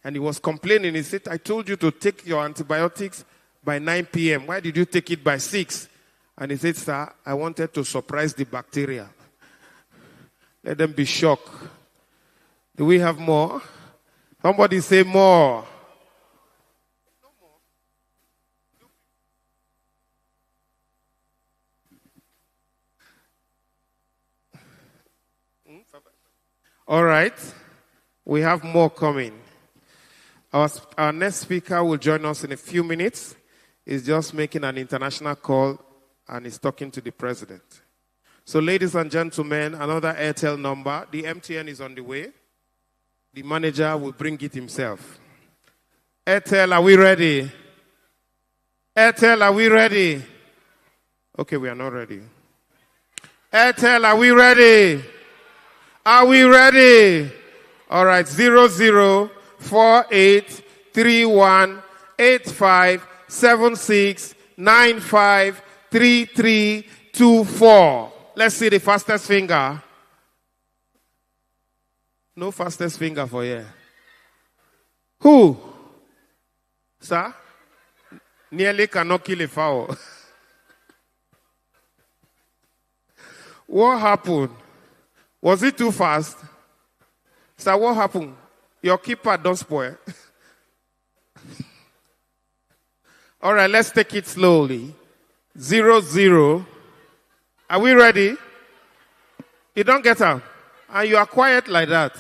And he was complaining. He said, I told you to take your antibiotics by 9 p.m. Why did you take it by 6? And he said, sir, I wanted to surprise the bacteria. Let them be shocked. Do we have more? Somebody say more. All right. We have more coming. Our next speaker will join us in a few minutes. He's just making an international call and he's talking to the president. So, ladies and gentlemen, another Airtel number. The MTN is on the way. The manager will bring it himself. Airtel, are we ready? Airtel, are we ready? Okay, we are not ready. Airtel, are we ready? Are we ready? All right, 0048318576953324. Let's see the fastest finger. No fastest finger for here. Who? Sir? Nearly cannot kill a fowl. What happened? Was it too fast? Sir, what happened? Your keeper don't spoil. All right, let's take it slowly. 00. Are we ready? You don't get up. And you are quiet like that.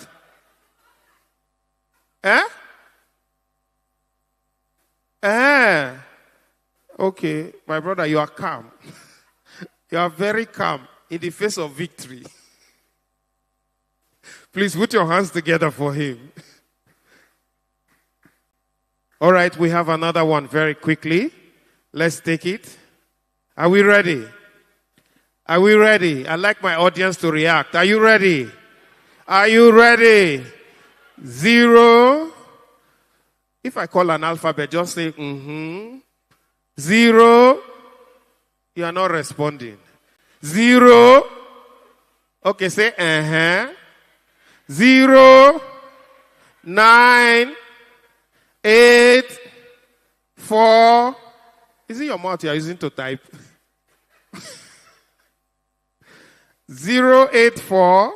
Okay, my brother, you are calm. You are very calm in the face of victory. Please put your hands together for him. All right, we have another one very quickly. Let's take it. Are we ready? Are we ready? I'd like my audience to react. Are you ready? Are you ready? 0. If I call an alphabet, just say, 0. You are not responding. 0. Okay, say, 0, 9, 8, 4. Is it your mouth you are using to type? 084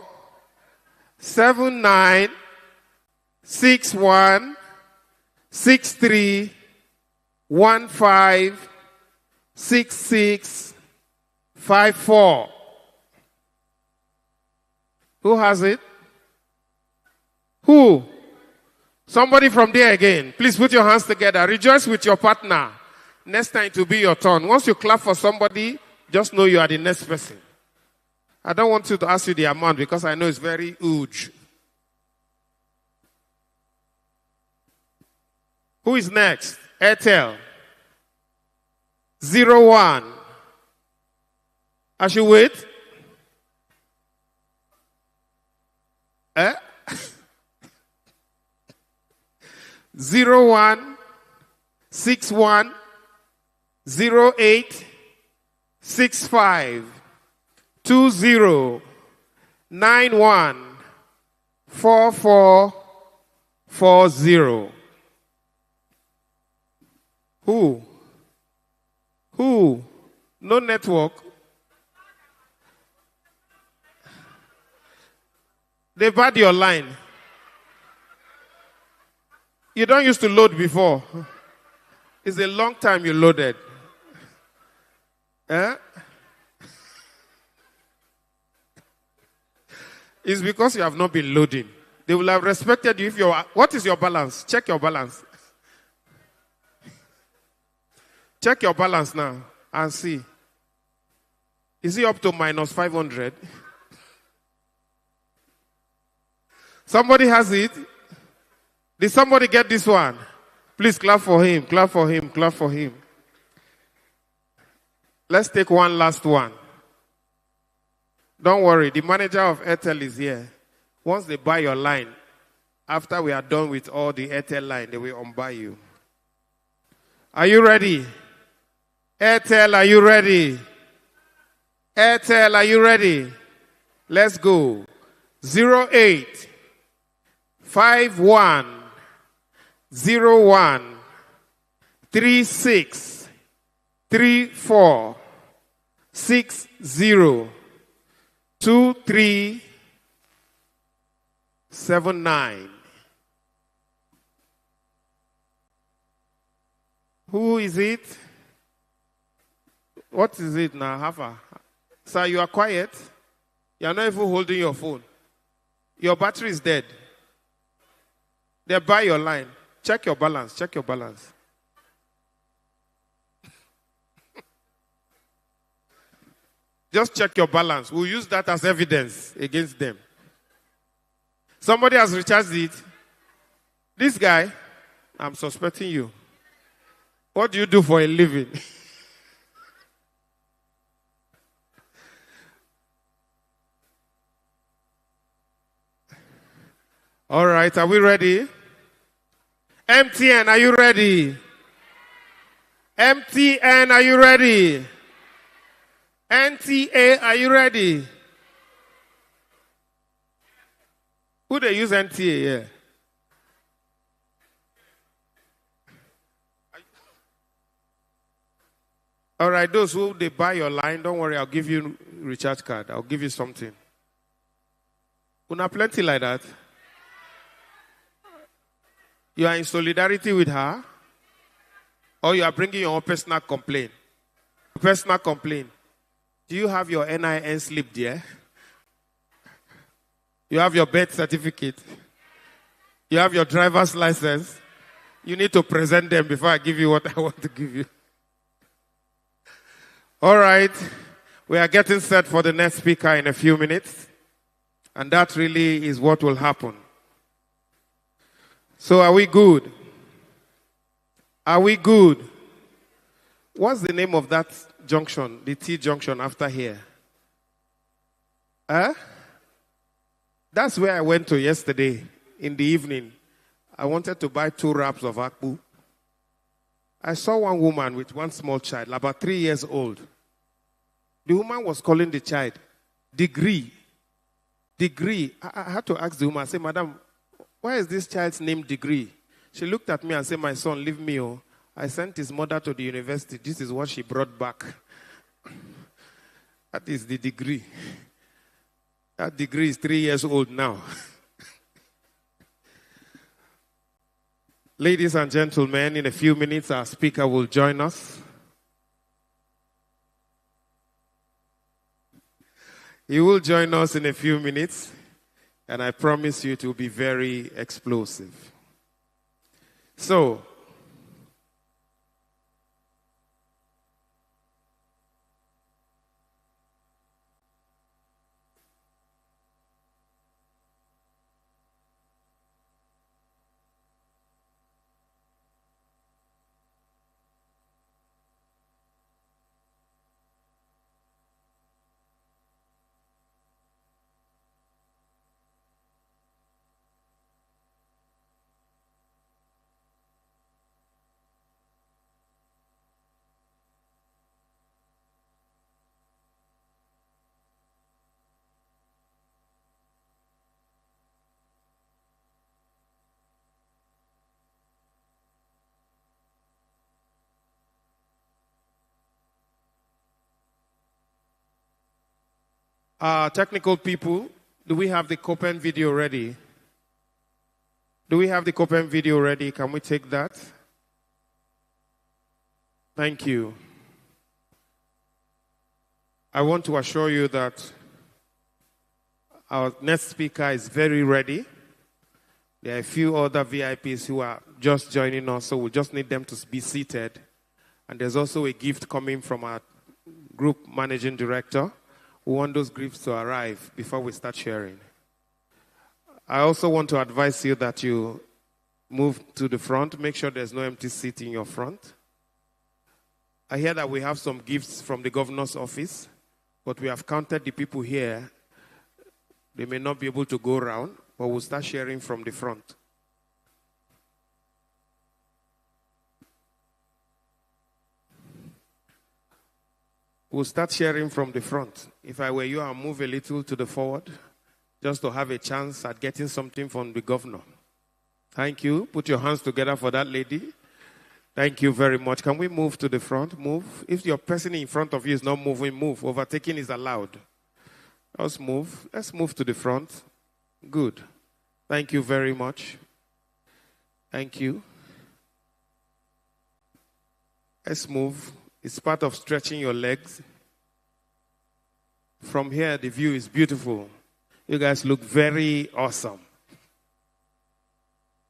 79 61 63 15 66 54. Who has it? Who? Somebody from there again. Please put your hands together. Rejoice with your partner. Next time it will be your turn. Once you clap for somebody, just know you are the next person. I don't want you to ask you the amount because I know it's very huge. Who is next? Airtel. 01. I should wait. 01 61 08 65 20 91 44 40. Who? No network. They bad your line. You don't used to load before. It's a long time you loaded. It's because you have not been loading. They will have respected you if you are. What is your balance? Check your balance. Check your balance now and see. Is it up to minus 500? Somebody has it. Did somebody get this one? Please clap for him, clap for him, clap for him. Let's take one last one. Don't worry, the manager of Airtel is here. Once they buy your line, after we are done with all the Airtel line, they will unbuy you. Are you ready? Airtel, are you ready? Airtel, are you ready? Let's go. 08 51 01 36 34 60 23 79. Who is it? What is it now, Hafa? Sir, you are quiet. You are not even holding your phone. Your battery is dead. They buy your line. Check your balance. Check your balance. Just check your balance. We'll use that as evidence against them. Somebody has recharged it. This guy, I'm suspecting you. What do you do for a living? All right, are we ready? MTN, are you ready? MTN, are you ready? NTA, are you ready? Who they use NTA here? All right, those who they buy your line, don't worry, I'll give you recharge card. I'll give you something. Una plenty like that. You are in solidarity with her, or you are bringing your own personal complaint. Personal complaint. Do you have your NIN slip there? You have your birth certificate? You have your driver's license? You need to present them before I give you what I want to give you. All right. We are getting set for the next speaker in a few minutes. And that really is what will happen. So are we good? Are we good? What's the name of that junction, the T junction after here? That's where I went to yesterday in the evening. I wanted to buy 2 wraps of akpu. I saw one woman with one small child, about 3 years old. The woman was calling the child, Degree. Degree. I had to ask the woman, I said, Madam, why is this child's name Degree? She looked at me and said, my son, leave me. Oh. I sent his mother to the university. This is what she brought back. That is the degree. That degree is 3 years old now. Ladies and gentlemen, in a few minutes, our speaker will join us. He will join us in a few minutes, and I promise you it will be very explosive. So, technical people, do we have the Copen video ready? Do we have the Copen video ready? Can we take that? Thank you. I want to assure you that our next speaker is very ready. There are a few other VIPs who are just joining us, so we just need them to be seated. And there's also a gift coming from our group managing director. We want those gifts to arrive before we start sharing. I also want to advise you that you move to the front. Make sure there's no empty seat in your front. I hear that we have some gifts from the governor's office, but we have counted the people here. They may not be able to go around, but we'll start sharing from the front. We'll start sharing from the front. If I were you, I'll move a little to the forward, just to have a chance at getting something from the governor. Thank you. Put your hands together for that lady. Thank you very much. Can we move to the front? Move. If your person in front of you is not moving, move. Overtaking is allowed. Let's move. Let's move to the front. Good. Thank you very much. Thank you. Let's move. It's part of stretching your legs. From here, the view is beautiful. You guys look very awesome.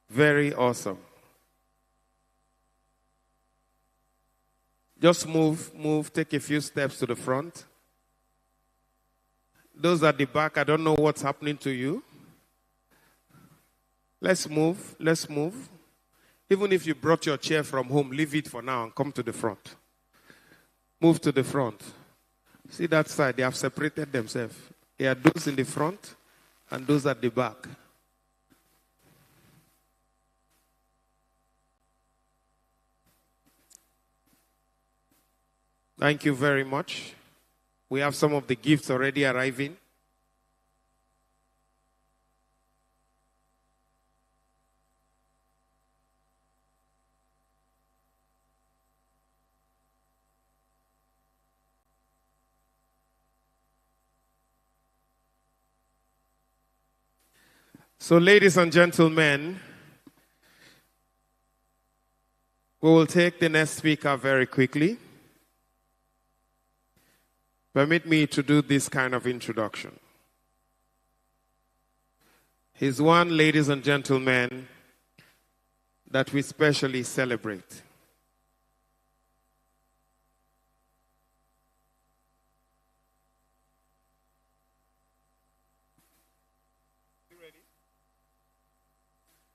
Very awesome. Just move, take a few steps to the front. Those at the back, I don't know what's happening to you. Let's move. Even if you brought your chair from home, leave it for now and come to the front. Move to the front. See that side, they have separated themselves. There are those in the front and those at the back. Thank you very much. We have some of the gifts already arriving. So, ladies and gentlemen, we will take the next speaker very quickly. Permit me to do this kind of introduction. He's one, ladies and gentlemen, that we specially celebrate.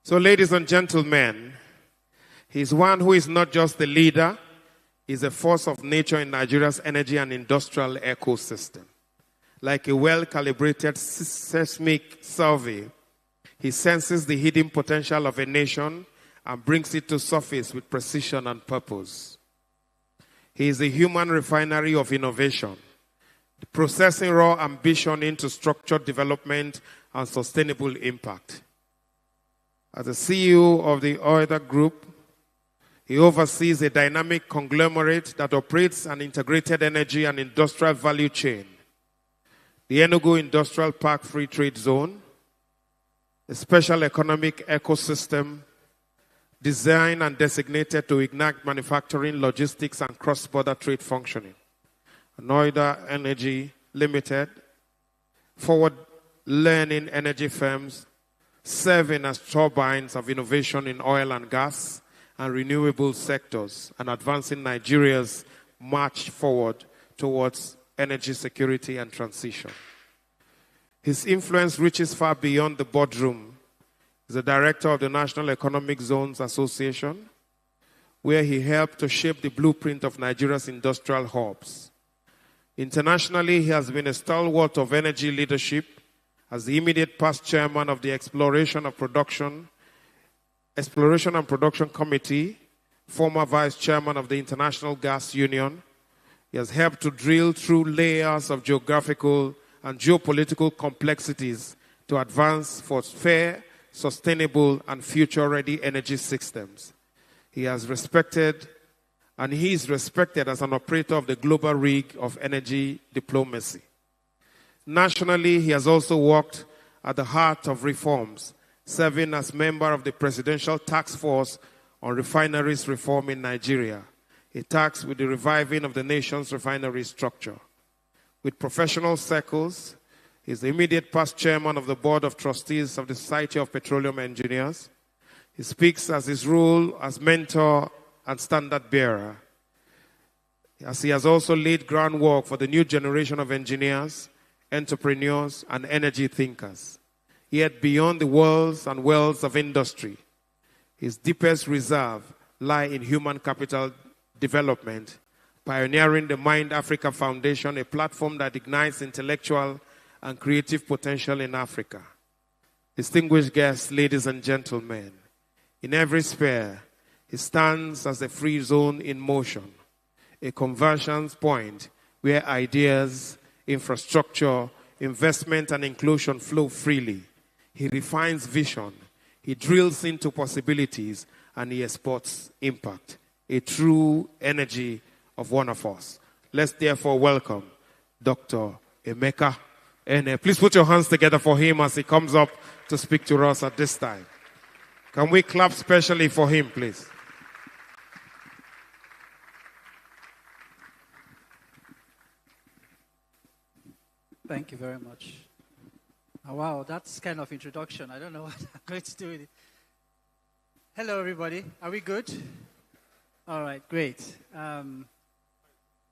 So, ladies and gentlemen, he's one who is not just the leader, he's a force of nature in Nigeria's energy and industrial ecosystem. Like a well-calibrated seismic survey, he senses the hidden potential of a nation and brings it to surface with precision and purpose. He is a human refinery of innovation, processing raw ambition into structured development and sustainable impact. As the CEO of the Oida Group, he oversees a dynamic conglomerate that operates an integrated energy and industrial value chain. The Enugu Industrial Park Free Trade Zone, a special economic ecosystem designed and designated to ignite manufacturing, logistics, and cross-border trade functioning. Oida Energy Limited, forward-learning energy firms serving as turbines of innovation in oil and gas and renewable sectors, and advancing Nigeria's march forward towards energy security and transition. His influence reaches far beyond the boardroom. He's the director of the National Economic Zones Association, where he helped to shape the blueprint of Nigeria's industrial hubs. Internationally, he has been a stalwart of energy leadership as the immediate past chairman of the Exploration and Production Committee, former vice chairman of the International Gas Union. He has helped to drill through layers of geographical and geopolitical complexities to advance for fair, sustainable, and future-ready energy systems. He is respected as an operator of the global rig of energy diplomacy. Nationally, he has also worked at the heart of reforms, serving as member of the Presidential Task Force on Refineries Reform in Nigeria, a task with the reviving of the nation's refinery structure. With professional circles, he is the immediate past chairman of the Board of Trustees of the Society of Petroleum Engineers. He speaks as his role as mentor and standard bearer, as he has also laid groundwork for the new generation of engineers, entrepreneurs, and energy thinkers. Yet beyond the worlds and wells of industry, his deepest reserve lie in human capital development, pioneering the Mind Africa Foundation, a platform that ignites intellectual and creative potential in Africa. Distinguished guests, ladies and gentlemen, in every sphere, he stands as a free zone in motion, a convergence point where ideas, infrastructure, investment, and inclusion flow freely. He refines vision, he drills into possibilities, and he exports impact, a true energy of one of us. Let's therefore welcome Dr. Emeka. And please put your hands together for him as he comes up to speak to us at this time. Can we clap specially for him, please? Thank you very much. I Wow, that's kind of introduction. I don't know what I'm going to do with it. Hello, everybody. Are we good? All right, great. I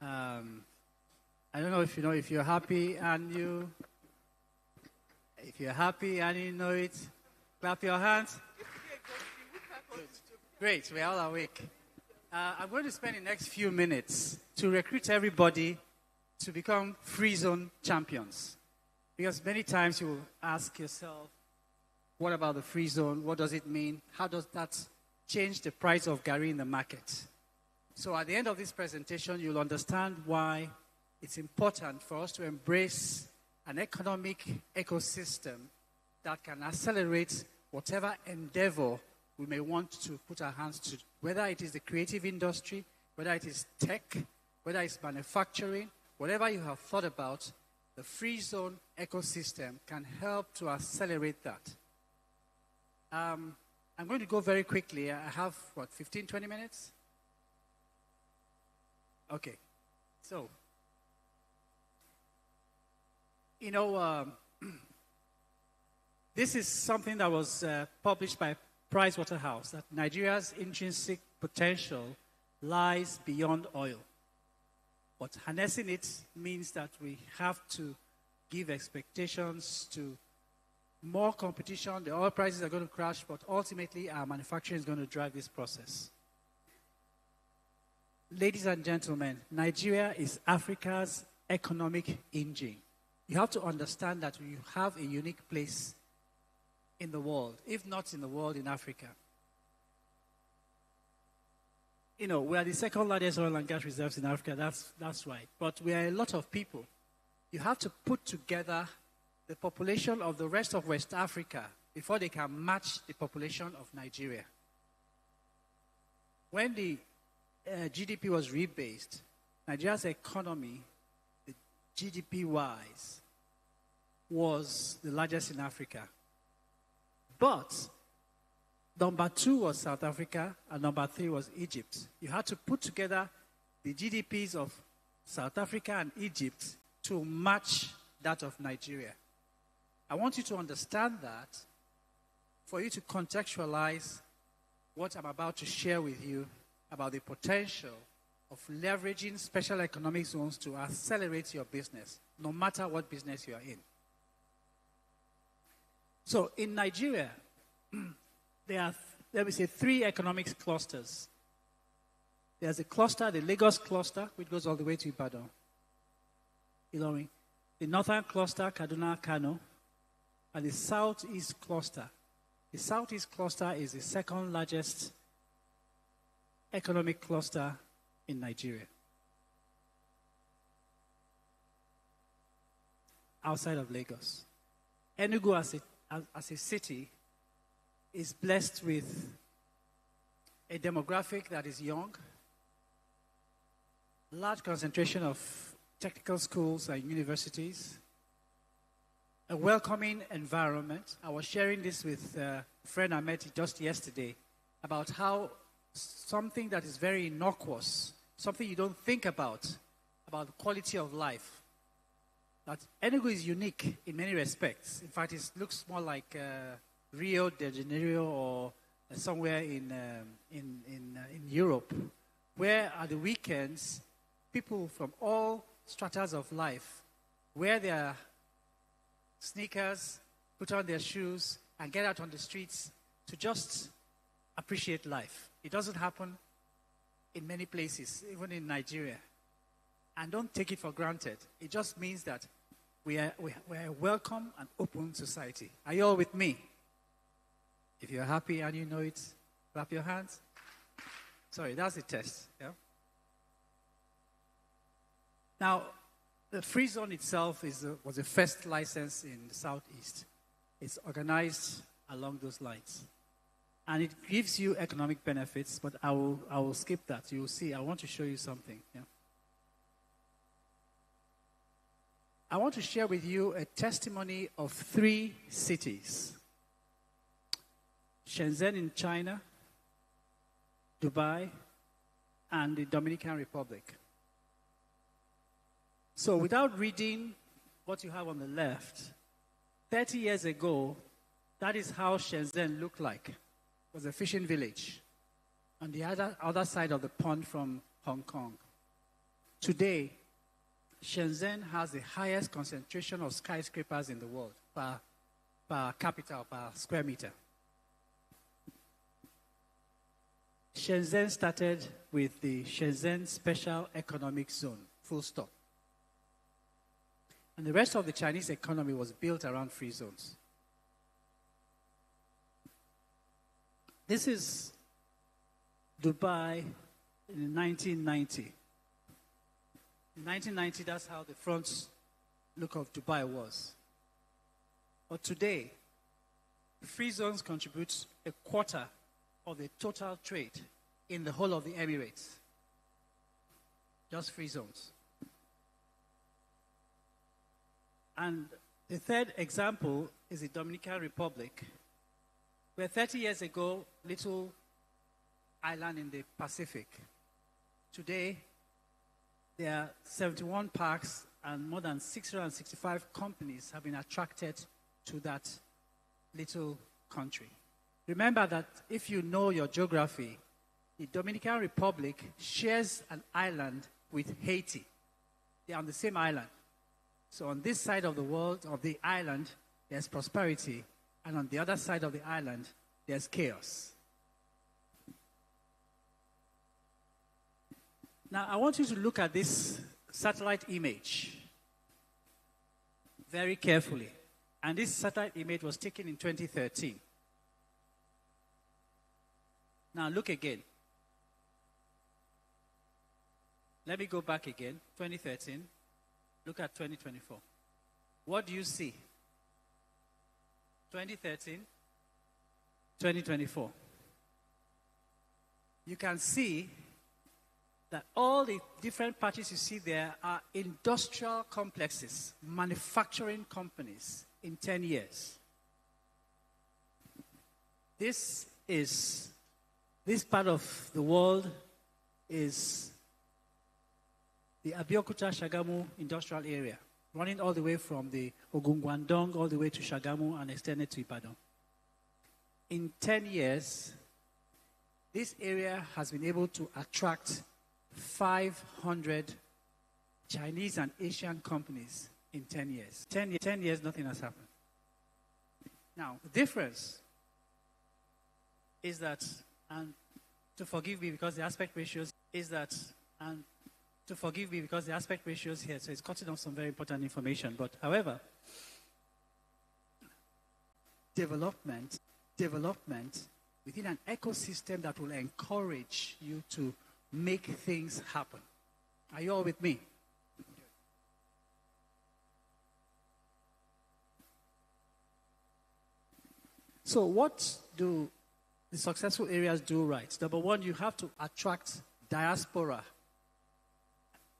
don't know if you're happy and if you're happy and you know it, clap your hands. Good. Great, we're all awake. I'm going to spend the next few minutes to recruit everybody to become free zone champions. Because many times you will ask yourself, what about the free zone? What does it mean? How does that change the price of Gary in the market? So at the end of this presentation, you'll understand why it's important for us to embrace an economic ecosystem that can accelerate whatever endeavor we may want to put our hands to, whether it is the creative industry, whether it is tech, whether it's manufacturing, whatever you have thought about, the free zone ecosystem can help to accelerate that. I'm going to go very quickly. I have, 15, 20 minutes? Okay. So, this is something that was published by Pricewaterhouse, that Nigeria's intrinsic potential lies beyond oil. But harnessing it means that we have to give expectations to more competition. The oil prices are going to crash, but ultimately our manufacturing is going to drive this process. Ladies and gentlemen, Nigeria is Africa's economic engine. You have to understand that you have a unique place in the world, if not in the world, in Africa. We are the second largest oil and gas reserves in Africa, that's right. But we are a lot of people. You have to put together the population of the rest of West Africa before they can match the population of Nigeria. When the GDP was rebased, Nigeria's economy, the GDP-wise, was the largest in Africa. But number 2 was South Africa, and number 3 was Egypt. You had to put together the GDPs of South Africa and Egypt to match that of Nigeria. I want you to understand that for you to contextualize what I'm about to share with you about the potential of leveraging special economic zones to accelerate your business, no matter what business you are in. So in Nigeria, there are, let me say, 3 economic clusters. There's a cluster, the Lagos cluster, which goes all the way to Ibadan. The northern cluster, Kaduna, Kano, and the southeast cluster. The southeast cluster is the second largest economic cluster in Nigeria, outside of Lagos. Enugu as a city is blessed with a demographic that is young, large concentration of technical schools and universities, a welcoming environment. I was sharing this with a friend I met just yesterday about how something that is very innocuous, something you don't think about the quality of life, that Enugu is unique in many respects. In fact, it looks more like Rio de Janeiro or somewhere in Europe, where at the weekends, people from all stratas of life wear their sneakers, put on their shoes, and get out on the streets to just appreciate life. It doesn't happen in many places, even in Nigeria. And don't take it for granted. It just means that we're a welcome and open society. Are you all with me? If you're happy and you know it, clap your hands. Sorry, that's the test. Yeah? Now, the free zone itself was the first license in the southeast. It's organized along those lines. And it gives you economic benefits, but I will skip that. You will see. I want to show you something. Yeah? I want to share with you a testimony of 3 cities. Shenzhen in China, Dubai, and the Dominican Republic. So without reading what you have on the left, 30 years ago, that is how Shenzhen looked like. It was a fishing village on the other side of the pond from Hong Kong. Today, Shenzhen has the highest concentration of skyscrapers in the world per capita or per square meter. Shenzhen started with the Shenzhen Special Economic Zone, full stop. And the rest of the Chinese economy was built around free zones. This is Dubai in 1990. In 1990, that's how the front look of Dubai was. But today, free zones contribute a quarter of the total trade in the whole of the Emirates. Just free zones. And the third example is the Dominican Republic, where 30 years ago, little island in the Pacific. Today, there are 71 parks and more than 665 companies have been attracted to that little country. Remember that if you know your geography, the Dominican Republic shares an island with Haiti. They are on the same island. So on this side of the world, of the island, there's prosperity. And on the other side of the island, there's chaos. Now, I want you to look at this satellite image very carefully. And this satellite image was taken in 2013. Now, look again. Let me go back again. 2013. Look at 2024. What do you see? 2013, 2024. You can see that all the different patches you see there are industrial complexes, manufacturing companies in 10 years. This part of the world is the Abeokuta Shagamu industrial area, running all the way from the Ogungwandong all the way to Shagamu and extended to Ibadan. In 10 years, this area has been able to attract 500 Chinese and Asian companies in 10 years. 10 years, nothing has happened. Now, the difference is that, and to forgive me because the aspect ratios here, so it's cutting off some very important information. But however, development within an ecosystem that will encourage you to make things happen. Are you all with me? So what do the successful areas do right? Number one, you have to attract diaspora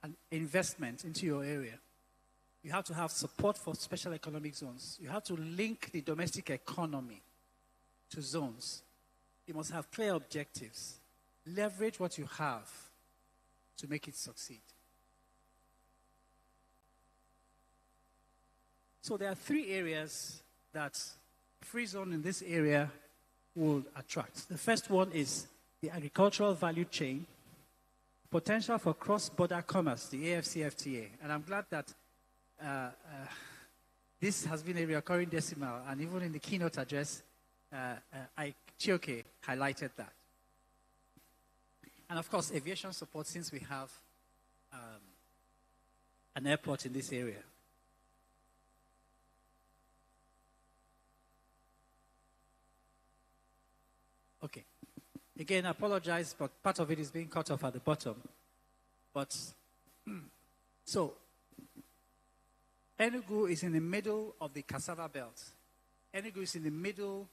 and investment into your area. You have to have support for special economic zones. You have to link the domestic economy to zones. You must have clear objectives. Leverage what you have to make it succeed. So there are three areas that free zone in this area will attract. The first one is the agricultural value chain, potential for cross-border commerce, the AFCFTA. And I'm glad that this has been a recurring decimal, and even in the keynote address, Chioke highlighted that. And of course, aviation support, since we have an airport in this area. Okay. Again, I apologize, but part of it is being cut off at the bottom. But, so, Enugu is in the middle of the cassava belt. Enugu is in the middle,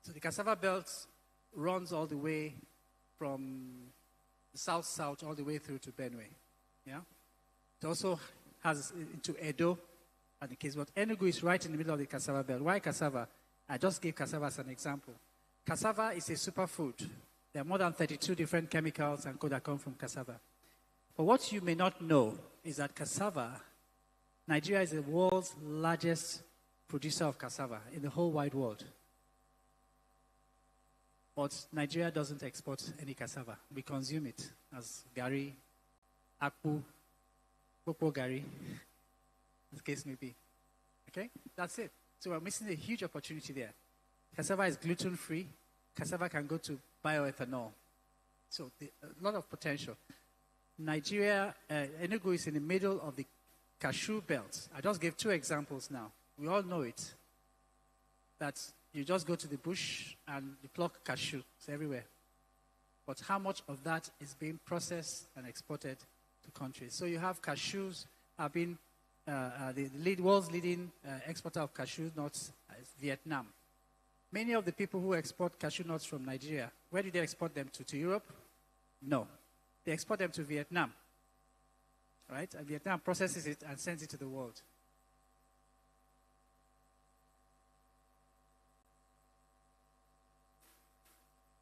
so the cassava belt runs all the way from south-south all the way through to Benue. Yeah? It also has into Edo and the case, but Enugu is right in the middle of the cassava belt. Why cassava? I just gave cassava as an example. Cassava is a superfood. There are more than 32 different chemicals and code that come from cassava. But what you may not know is that cassava, Nigeria is the world's largest producer of cassava in the whole wide world. But Nigeria doesn't export any cassava. We consume it as gari, akpu, popo gari, the case may be. Okay? That's it. So we're missing a huge opportunity there. Cassava is gluten-free. Cassava can go to bioethanol. So a lot of potential. Nigeria, Enugu is in the middle of the cashew belt. I just gave 2 examples now. We all know it. That you just go to the bush and you pluck cashew. It's everywhere. But how much of that is being processed and exported to countries? So you have cashews have been the world's leading exporter of cashew nuts is Vietnam. Many of the people who export cashew nuts from Nigeria, where do they export them to? To Europe? No. They export them to Vietnam. Right? And Vietnam processes it and sends it to the world.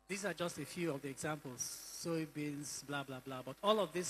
These are just a few of the examples. Soybeans, blah, blah, blah. But all of this